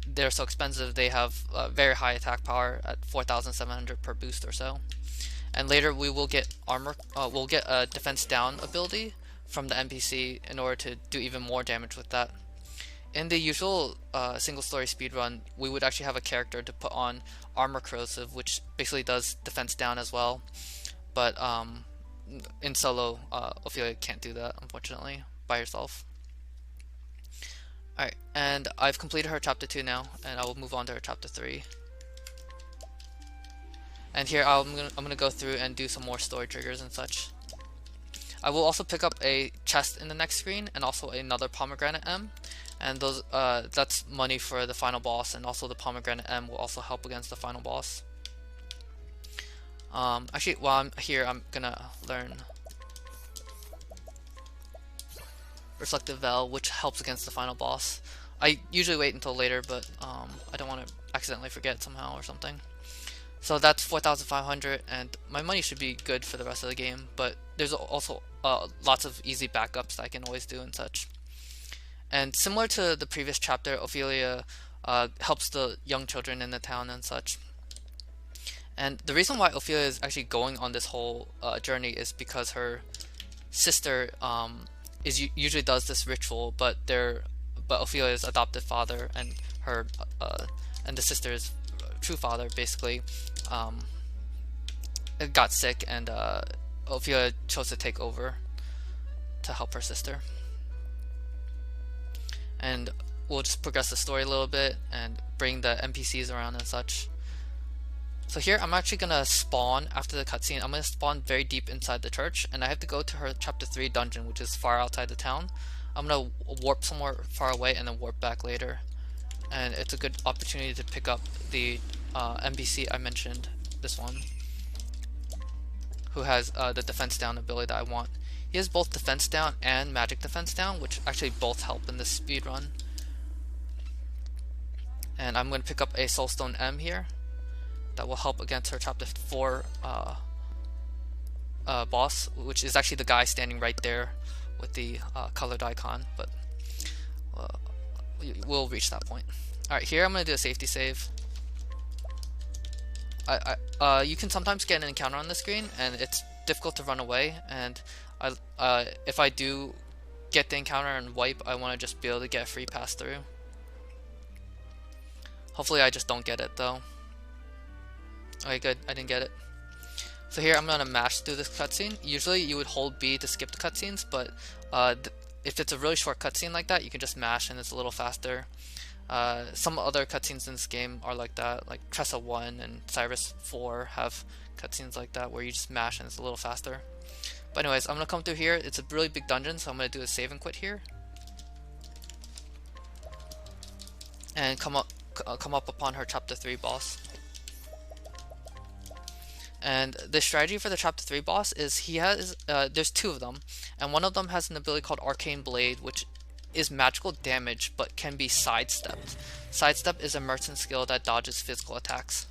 they're so expensive, they have very high attack power at 4,700 per boost or so. And later we will get armor. We'll get a defense down ability from the NPC in order to do even more damage with that. In the usual single story speedrun, we would actually have a character to put on armor corrosive, which basically does defense down as well. But in solo, Ophilia can't do that, unfortunately, by herself. Alright, and I've completed her chapter 2 now, and I will move on to her chapter 3. And here I'm gonna go through and do some more story triggers and such. I will also pick up a chest in the next screen and also another pomegranate M, and those that's money for the final boss, and also the pomegranate M will also help against the final boss. Actually, while I'm here, I'm gonna learn Reflective Veil, which helps against the final boss. I usually wait until later, but I don't want to accidentally forget somehow or something. So that's 4,500, and my money should be good for the rest of the game, but there's also lots of easy backups that I can always do and such. And similar to the previous chapter, Ophilia helps the young children in the town and such. And the reason why Ophilia is actually going on this whole journey is because her sister usually does this ritual, but Ophilia's adopted father and her and the sister's true father basically got sick, and Ophilia chose to take over to help her sister. And we'll just progress the story a little bit and bring the NPCs around and such. So here I'm actually gonna spawn after the cutscene. I'm gonna spawn very deep inside the church, and I have to go to her chapter 3 dungeon, which is far outside the town. I'm gonna warp somewhere far away and then warp back later. And it's a good opportunity to pick up the NPC I mentioned, this one, who has the defense down ability that I want. He has both defense down and magic defense down, which actually both help in this speed run. And I'm going to pick up a Soulstone M here that will help against her chapter 4 boss, which is actually the guy standing right there with the colored icon, but we'll reach that point. Alright, here I'm going to do a safety save. You can sometimes get an encounter on the screen, and it's difficult to run away, and if I do get the encounter and wipe, I want to just be able to get a free pass through. Hopefully I just don't get it though. Okay, good, I didn't get it. So here I'm going to mash through this cutscene. Usually you would hold B to skip the cutscenes, but if it's a really short cutscene like that, you can just mash and it's a little faster. Some other cutscenes in this game are like that, like Tressa 1 and Cyrus 4 have cutscenes like that where you just mash and it's a little faster. But anyways, I'm going to come through here. It's a really big dungeon, so I'm going to do a save and quit here. And come up upon her chapter 3 boss. And the strategy for the chapter 3 boss is he has, there's 2 of them, and one of them has an ability called Arcane Blade, which is magical damage but can be sidestepped. Sidestep is a merchant skill that dodges physical attacks.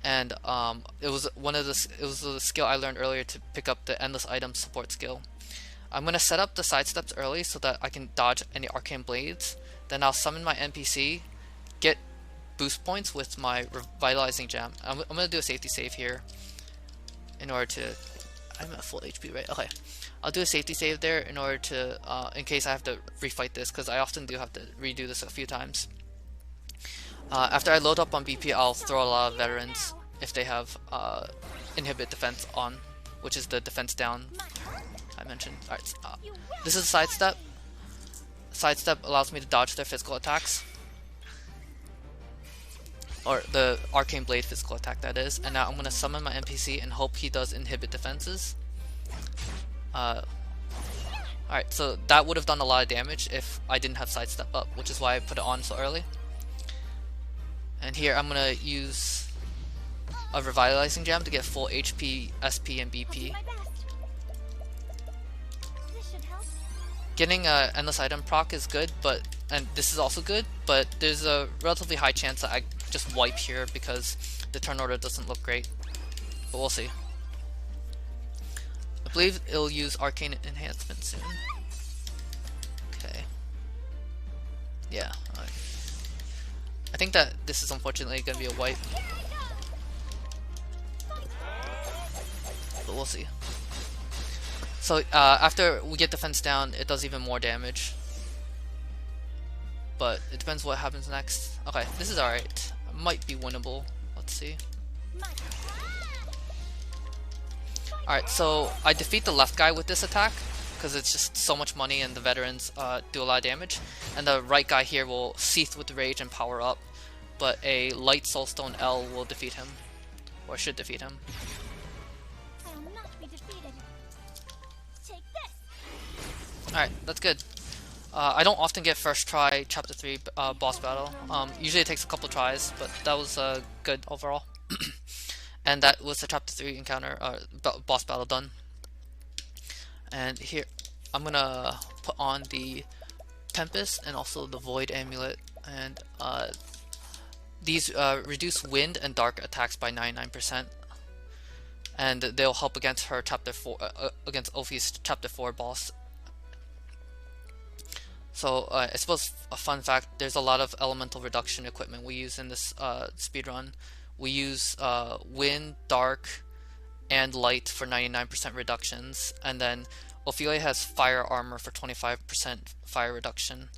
And it was the skill I learned earlier to pick up the endless item support skill. I'm going to set up the sidesteps early so that I can dodge any arcane blades. Then I'll summon my NPC, get boost points with my revitalizing gem. I'm going to do a safety save here in order to... I'm at full HP, right? Okay. I'll do a safety save there in order to, in case I have to refight this, because I often do have to redo this a few times. After I load up on BP, I'll throw a lot of veterans if they have inhibit defense on, which is the defense down I mentioned. Alright, this is a sidestep. Sidestep allows me to dodge their physical attacks, or the arcane blade physical attack, that is. And now I'm going to summon my NPC and hope he does inhibit defenses. Alright, so that would have done a lot of damage if I didn't have sidestep up, which is why I put it on so early. And here I'm going to use a revitalizing gem to get full HP, SP, and BP. Getting a endless item proc is good, and this is also good, but there's a relatively high chance that I just wipe here because the turn order doesn't look great. but we'll see. I believe it'll use arcane enhancement soon. Okay. Yeah. I think that this is unfortunately going to be a wipe. But we'll see. So after we get the fence down, it does even more damage. But it depends what happens next. Okay, this is alright. Might be winnable. Let's see. Alright, so I defeat the left guy with this attack because it's just so much money and the veterans do a lot of damage. And the right guy here will seethe with rage and power up. But a light soulstone L will defeat him. Or should defeat him. I will not be defeated. Take this. Alright, that's good. I don't often get first try chapter 3 boss battle. Usually it takes a couple tries, but that was good overall. And that was the chapter 3 encounter, boss battle done. And here, I'm gonna put on the Tempest and also the Void Amulet. And these reduce wind and dark attacks by 99%. And they'll help against her chapter 4, against Ophi's chapter 4 boss. So I suppose a fun fact, there's a lot of elemental reduction equipment we use in this speedrun. We use wind, dark, and light for 99% reductions, and then Ophilia has fire armor for 25% fire reduction.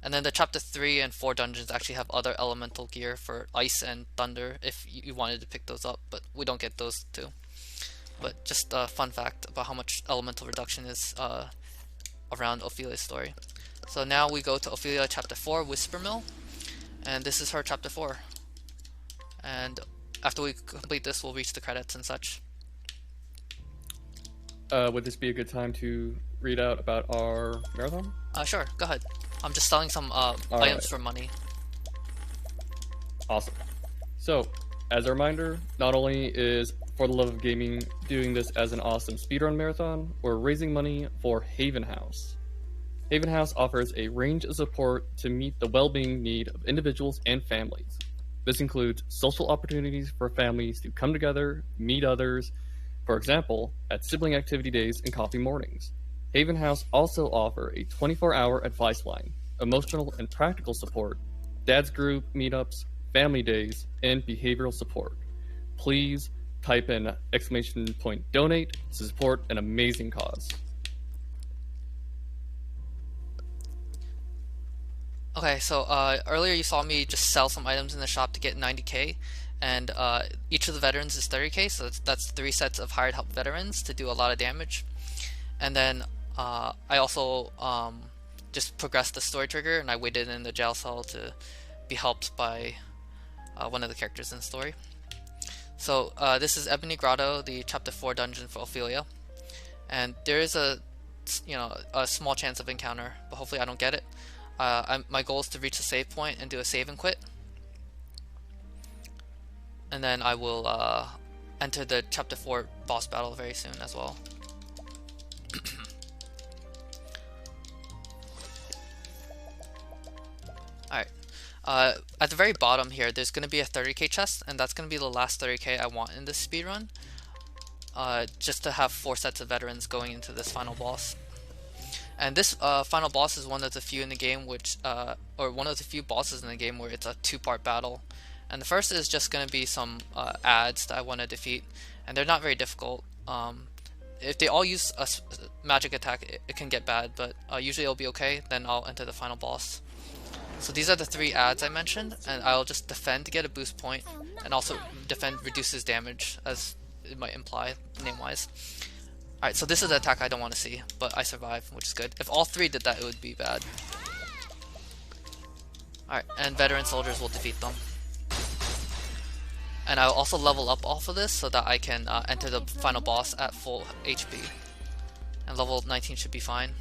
And then the chapter 3 and 4 dungeons actually have other elemental gear for ice and thunder if you wanted to pick those up, but we don't get those too. But just a fun fact about how much elemental reduction is around Ophilia's story. So now we go to Ophilia chapter 4, Whispermill, and this is her chapter 4. And after we complete this, we'll reach the credits and such. Would this be a good time to read out about our marathon? Sure, go ahead. I'm just selling some items right. for money. Awesome. So, as a reminder, not only is For the Love of Gaming doing this as an awesome speedrun marathon, we're raising money for Haven House. Haven House offers a range of support to meet the well-being need of individuals and families. This includes social opportunities for families to come together, meet others, for example, at sibling activity days and coffee mornings. Haven House also offer a 24-hour advice line, emotional and practical support, dad's group meetups, family days, and behavioral support. Please type in !donate to support an amazing cause. Okay, so earlier you saw me just sell some items in the shop to get 90k, and each of the veterans is 30k, so that's 3 sets of hired help veterans to do a lot of damage. And then I also just progressed the story trigger, and I waited in the jail cell to be helped by one of the characters in the story. So this is Ebony Grotto, the chapter 4 dungeon for Ophilia, and there is a small chance of encounter, but hopefully I don't get it. My goal is to reach a save point and do a save and quit. And then I will enter the chapter 4 boss battle very soon as well. Alright. At the very bottom here, there's going to be a 30k chest, and that's going to be the last 30k I want in this speedrun. Just to have 4 sets of veterans going into this final boss. And this final boss is one of the few in the game or one of the few bosses in the game where it's a 2-part battle. And the first is just going to be some ads that I want to defeat, and they're not very difficult. If they all use a magic attack, it can get bad, but usually it'll be okay. Then I'll enter the final boss. So these are the 3 ads I mentioned, and I'll just defend to get a boost point, and also defend reduces damage, as it might imply name-wise. Alright, so this is the attack I don't want to see, but I survive, which is good. If all 3 did that, it would be bad. Alright, and veteran soldiers will defeat them. And I'll also level up off of this so that I can enter the final boss at full HP. And level 19 should be fine.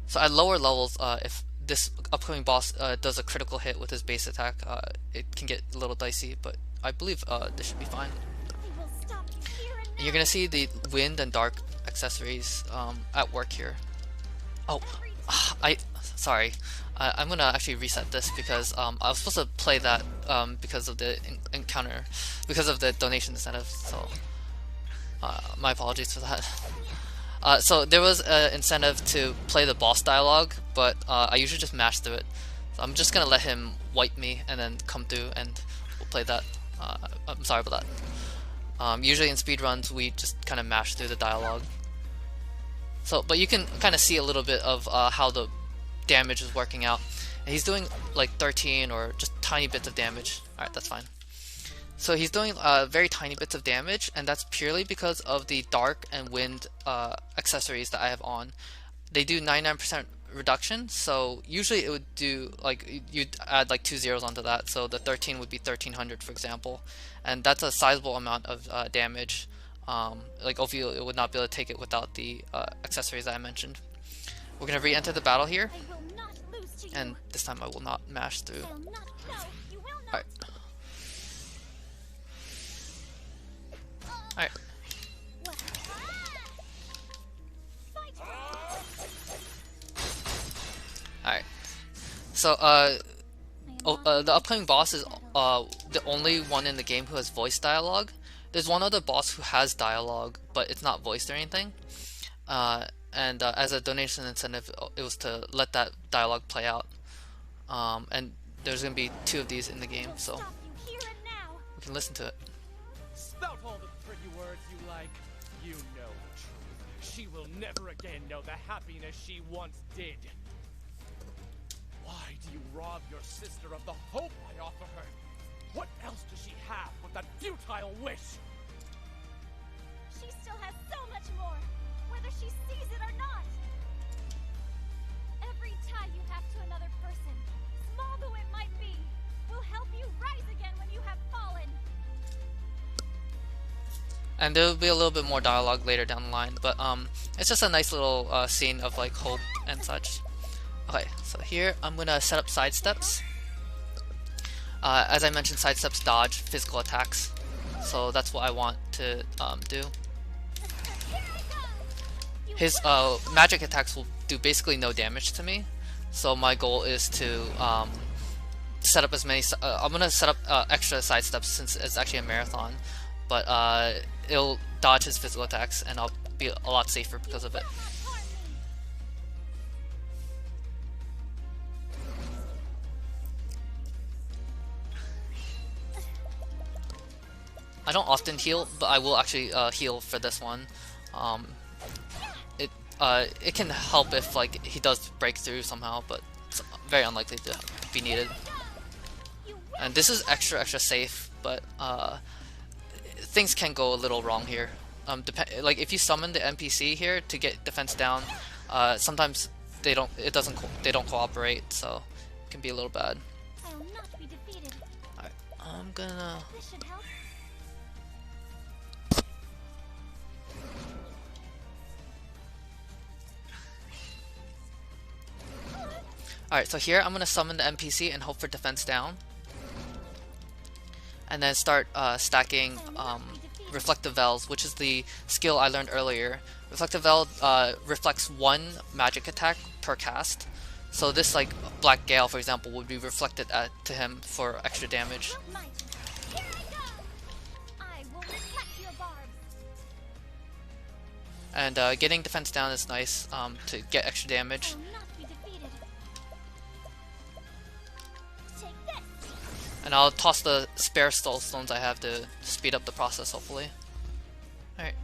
So at lower levels, if this upcoming boss does a critical hit with his base attack, it can get a little dicey, but I believe this should be fine. And you're gonna see the wind and dark accessories at work here. Oh, Sorry. I'm gonna actually reset this because I was supposed to play that because of the encounter, because of the donation incentive. So my apologies for that. So there was an incentive to play the boss dialogue, but I usually just mash through it. So I'm just gonna let him wipe me and then come through and we'll play that. I'm sorry about that. Usually in speedruns we just kind of mash through the dialogue. So, but you can kind of see a little bit of how the damage is working out. And he's doing like 13 or just tiny bits of damage. Alright, that's fine. So he's doing very tiny bits of damage, and that's purely because of the dark and wind accessories that I have on. They do 99% reduction, so usually it would do like, you'd add like 2 zeros onto that, so the 13 would be 1300 for example, and that's a sizable amount of damage. Like Ophilia would not be able to take it without the accessories that I mentioned. We're gonna re-enter the battle here, and this time I will not mash through. Alright. Alright. Alright. So, the upcoming boss is the only one in the game who has voice dialogue. There's one other boss who has dialogue, but it's not voiced or anything. And as a donation incentive, it was to let that dialogue play out. And there's going to be 2 of these in the game, so we can listen to it. Spout all the pretty words you like. You know the truth. She will never again know the happiness she once did. Why do you rob your sister of the hope I offer her? What else does she have but that futile wish? She still has so much more, whether she sees it or not. Every tie you have to another person, small though it might be, will help you rise again when you have fallen. And there will be a little bit more dialogue later down the line, but it's just a nice little scene of like hope and such. Okay, so here I'm gonna set up side steps. As I mentioned, side steps dodge physical attacks, so that's what I want to do. His magic attacks will do basically no damage to me, so my goal is to set up as many. I'm gonna set up extra side steps since it's actually a marathon, but it'll dodge his physical attacks, and I'll be a lot safer because of it. I don't often heal, but I will actually heal for this one. It can help if like he does break through somehow, but it's very unlikely to be needed. And this is extra safe, but things can go a little wrong here. Like if you summon the NPC here to get defense down, sometimes they don't cooperate, so it can be a little bad. I will not be defeated. Alright, I'm gonna. This should help. Alright, so here I'm gonna summon the NPC and hope for defense down. And then start stacking Reflective Veils, which is the skill I learned earlier. Reflective Veil reflects 1 magic attack per cast. So this like Black Gale, for example, would be reflected to him for extra damage. Here I go. I will reflect your barbs. And getting defense down is nice to get extra damage. I will not be defeated. Take this. And I'll toss the spare soul stones I have to speed up the process, hopefully. Alright.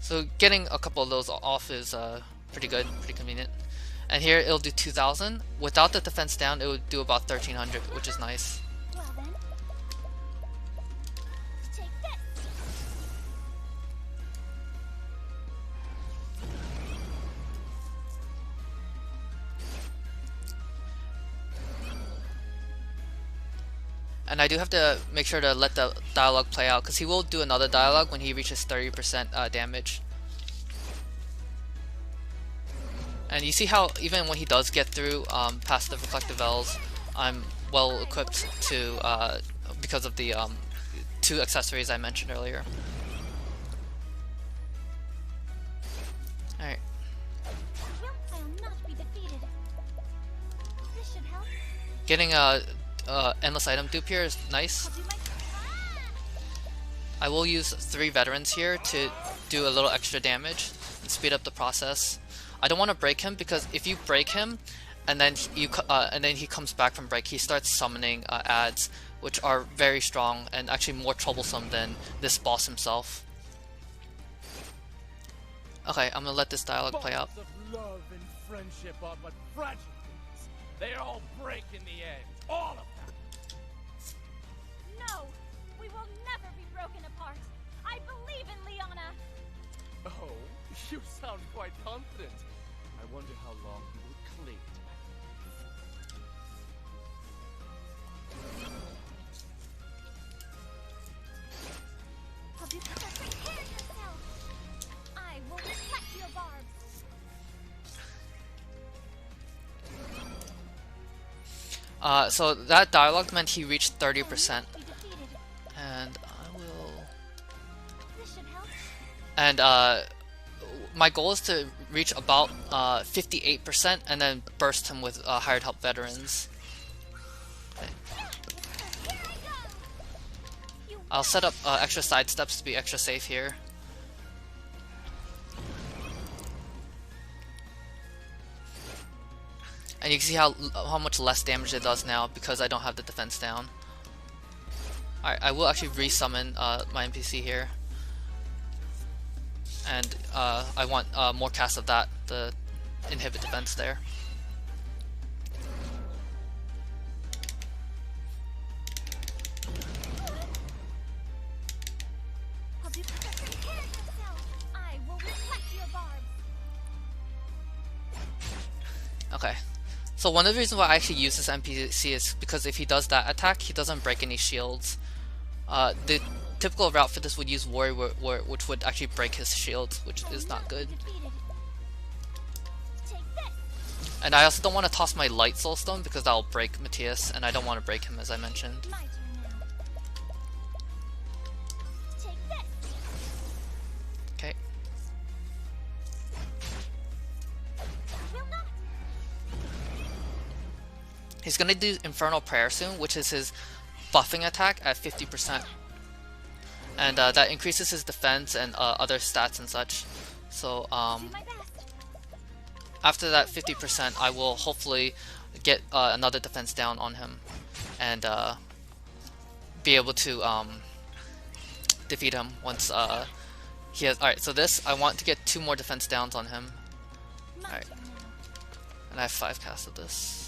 So getting a couple of those off is pretty good, pretty convenient. And here it'll do 2000. Without the defense down, it would do about 1300, which is nice. Well then. Take this. And I do have to make sure to let the dialogue play out, because he will do another dialogue when he reaches 30% damage. And you see how even when he does get through past the Reflective Veils, I'm well equipped to because of the 2 accessories I mentioned earlier. Alright. Getting a endless item dupe here is nice. I will use 3 veterans here to do a little extra damage and speed up the process. I don't want to break him because if you break him and then he comes back from break, he starts summoning ads, which are very strong and actually more troublesome than this boss himself. Okay, I'm gonna let this dialogue play out. Bonds of love and friendship are but fragile things. They all break in the end. All of them. No! We will never be broken apart! I believe in Liana! Oh, you sound quite confident. I wonder how long you will cling to Hospice, prepare yourself! I will reflect your barbs! So that dialogue meant he reached 30%, Be defeated. and I will. This should help. And my goal is to reach about 58% and then burst him with hired help veterans. Okay. Here I go! You I'll set up extra side steps to be extra safe here. And you can see how much less damage it does now because I don't have the defense down. Alright, I will actually resummon my NPC here. And I want more cast of that, the inhibit defense there. Hospice, prepare yourself! I will reflect your barbs! Okay. So one of the reasons why I actually use this NPC is because if he does that attack, he doesn't break any shields. The typical route for this would use Warrior, which would actually break his shield, which is not good. Defeated. Take this! And I also don't want to toss my Light Soul Stone because that'll break Matthias, and I don't want to break him as I mentioned. My turn now. Take this! Okay. Will not! He's gonna do Infernal Prayer soon, which is his buffing attack at 50%. And that increases his defense and other stats and such. So Do my best! after that 50%, I will hopefully get another defense down on him and be able to defeat him once he has. Alright, so this, I want to get 2 more defense downs on him. My Alright. turn now. And I have 5 casts of this.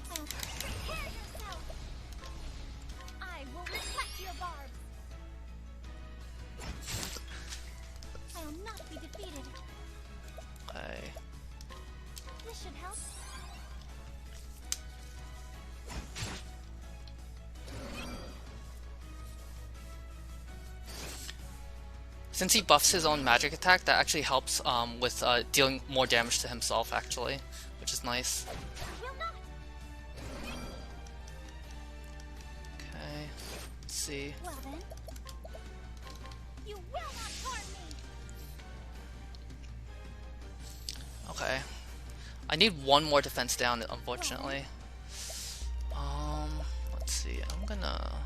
Prepare yourself! I will reflect your barbs! I will not be defeated. Okay. This should help. Since he buffs his own magic attack, that actually helps with dealing more damage to himself, actually, which is nice. Will not! Okay, let's see. Well then. You will not harm me! Okay, I need 1 more defense down, unfortunately. Let's see. I'm gonna.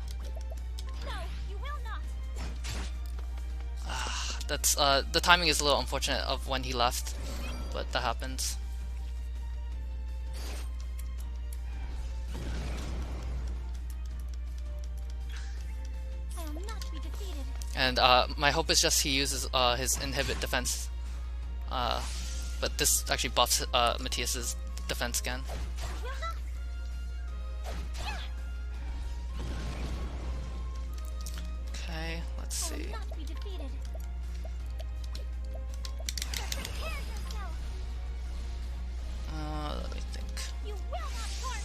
No, you will not! That's the timing is a little unfortunate of when he left, but that happens. I will not be defeated. And my hope is just he uses his inhibit defense. But this actually buffs Matthias's defense again. Will not! Okay, let's I will see. not be defeated. Prepare yourself! Let me think. You will not harm me!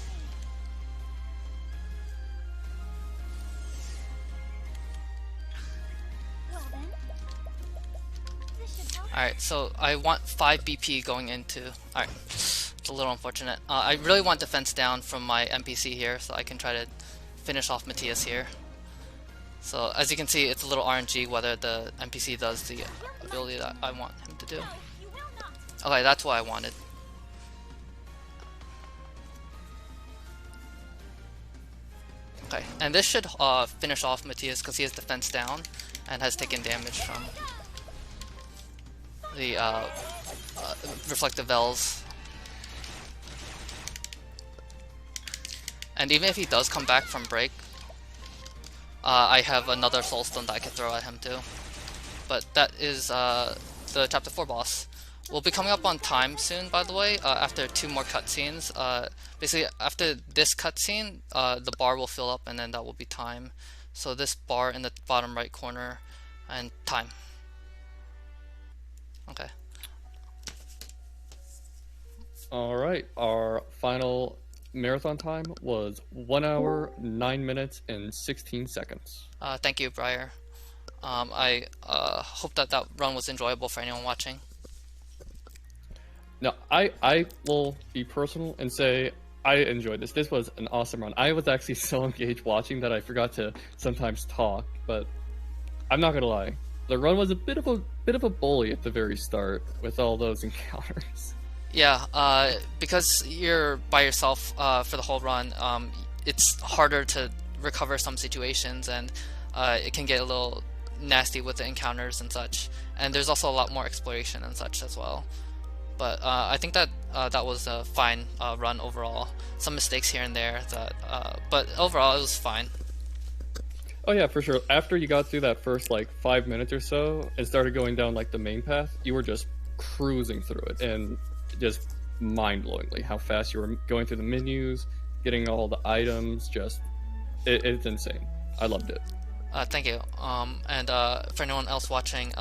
Well then. This should help. Alright, so I want 5 BP going into. Alright, it's a little unfortunate. I really want defense down from my NPC here so I can try to finish off Matthias here. So as you can see, it's a little RNG whether the NPC does the ability that I want him to do. No, you will not. Okay, that's what I wanted. Okay, and this should finish off Matthias because he has defense down and has taken damage from the reflective bells. And even if he does come back from break, I have another soulstone that I can throw at him too. But that is the chapter 4 boss. We'll be coming up on time soon, by the way, after 2 more cutscenes. Basically, after this cutscene, the bar will fill up and then that will be time. So this bar in the bottom right corner and time. Okay. Alright, our final marathon time was 1 hour, 9 minutes, and 16 seconds. Thank you, Briar. I hope that run was enjoyable for anyone watching. Now, I will be personal and say I enjoyed this. This was an awesome run. I was actually so engaged watching that I forgot to sometimes talk, but I'm not gonna lie. The run was a bit of a bully at the very start with all those encounters. Yeah, because you're by yourself for the whole run, it's harder to recover some situations, and it can get a little nasty with the encounters and such. And there's also a lot more exploration and such as well. But I think that that was a fine run overall. Some mistakes here and there, but overall it was fine. Oh yeah, for sure. After you got through that first like 5 minutes or so and started going down like the main path, you were just cruising through it, and just mind-blowingly how fast you were going through the menus, getting all the items. Just it's insane. I loved it. Thank you. And for anyone else watching,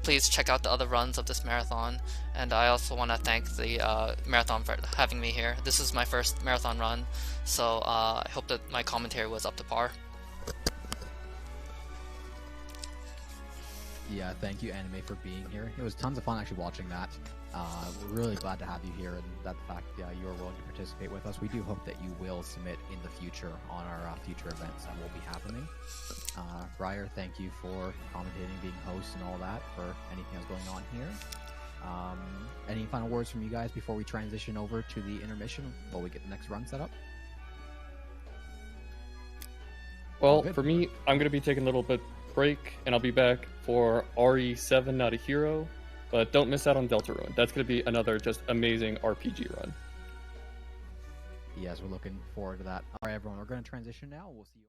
please check out the other runs of this marathon. And I also want to thank the marathon for having me here. This is my first marathon run, so I hope that my commentary was up to par. Yeah, thank you, Anime, for being here. It was tons of fun actually watching that. We're really glad to have you here, and that the fact you are willing to participate with us. We do hope that you will submit in the future on our future events that will be happening. Briar, thank you for commentating, being host, and all that for anything that's going on here. Any final words from you guys before we transition over to the intermission while we get the next run set up? Well, for me, I'm going to be taking a little bit break, and I'll be back for RE7 Not a Hero. But don't miss out on Deltarune. That's going to be another just amazing RPG run. Yes, we're looking forward to that. All right, everyone, we're going to transition now. We'll see you.